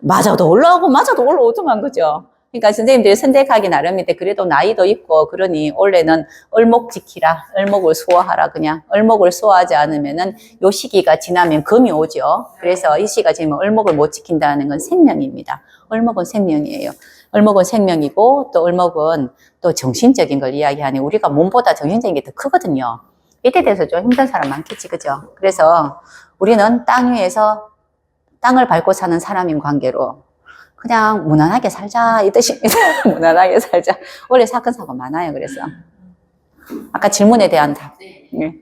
맞아도 올라오고 맞아도 올라오더만 그죠? 그러니까 선생님들이 선택하기 나름인데 그래도 나이도 있고 그러니 원래는 을목 지키라. 을목을 소화하라 그냥. 을목을 소화하지 않으면은 요 시기가 지나면 금이 오죠. 그래서 이 시기가 지나면 을목을 못 지킨다는 건 생명입니다. 을목은 생명이에요. 을목은 생명이고 또 을목은 또 정신적인 걸 이야기하니 우리가 몸보다 정신적인 게 더 크거든요. 이때 돼서 좀 힘든 사람 많겠지 그죠? 그래서 우리는 땅 위에서 땅을 밟고 사는 사람인 관계로 그냥 무난하게 살자 이 뜻입니다. 무난하게 살자. 원래 사건 사고 많아요. 그래서 아까 질문에 대한 답. 네. 네.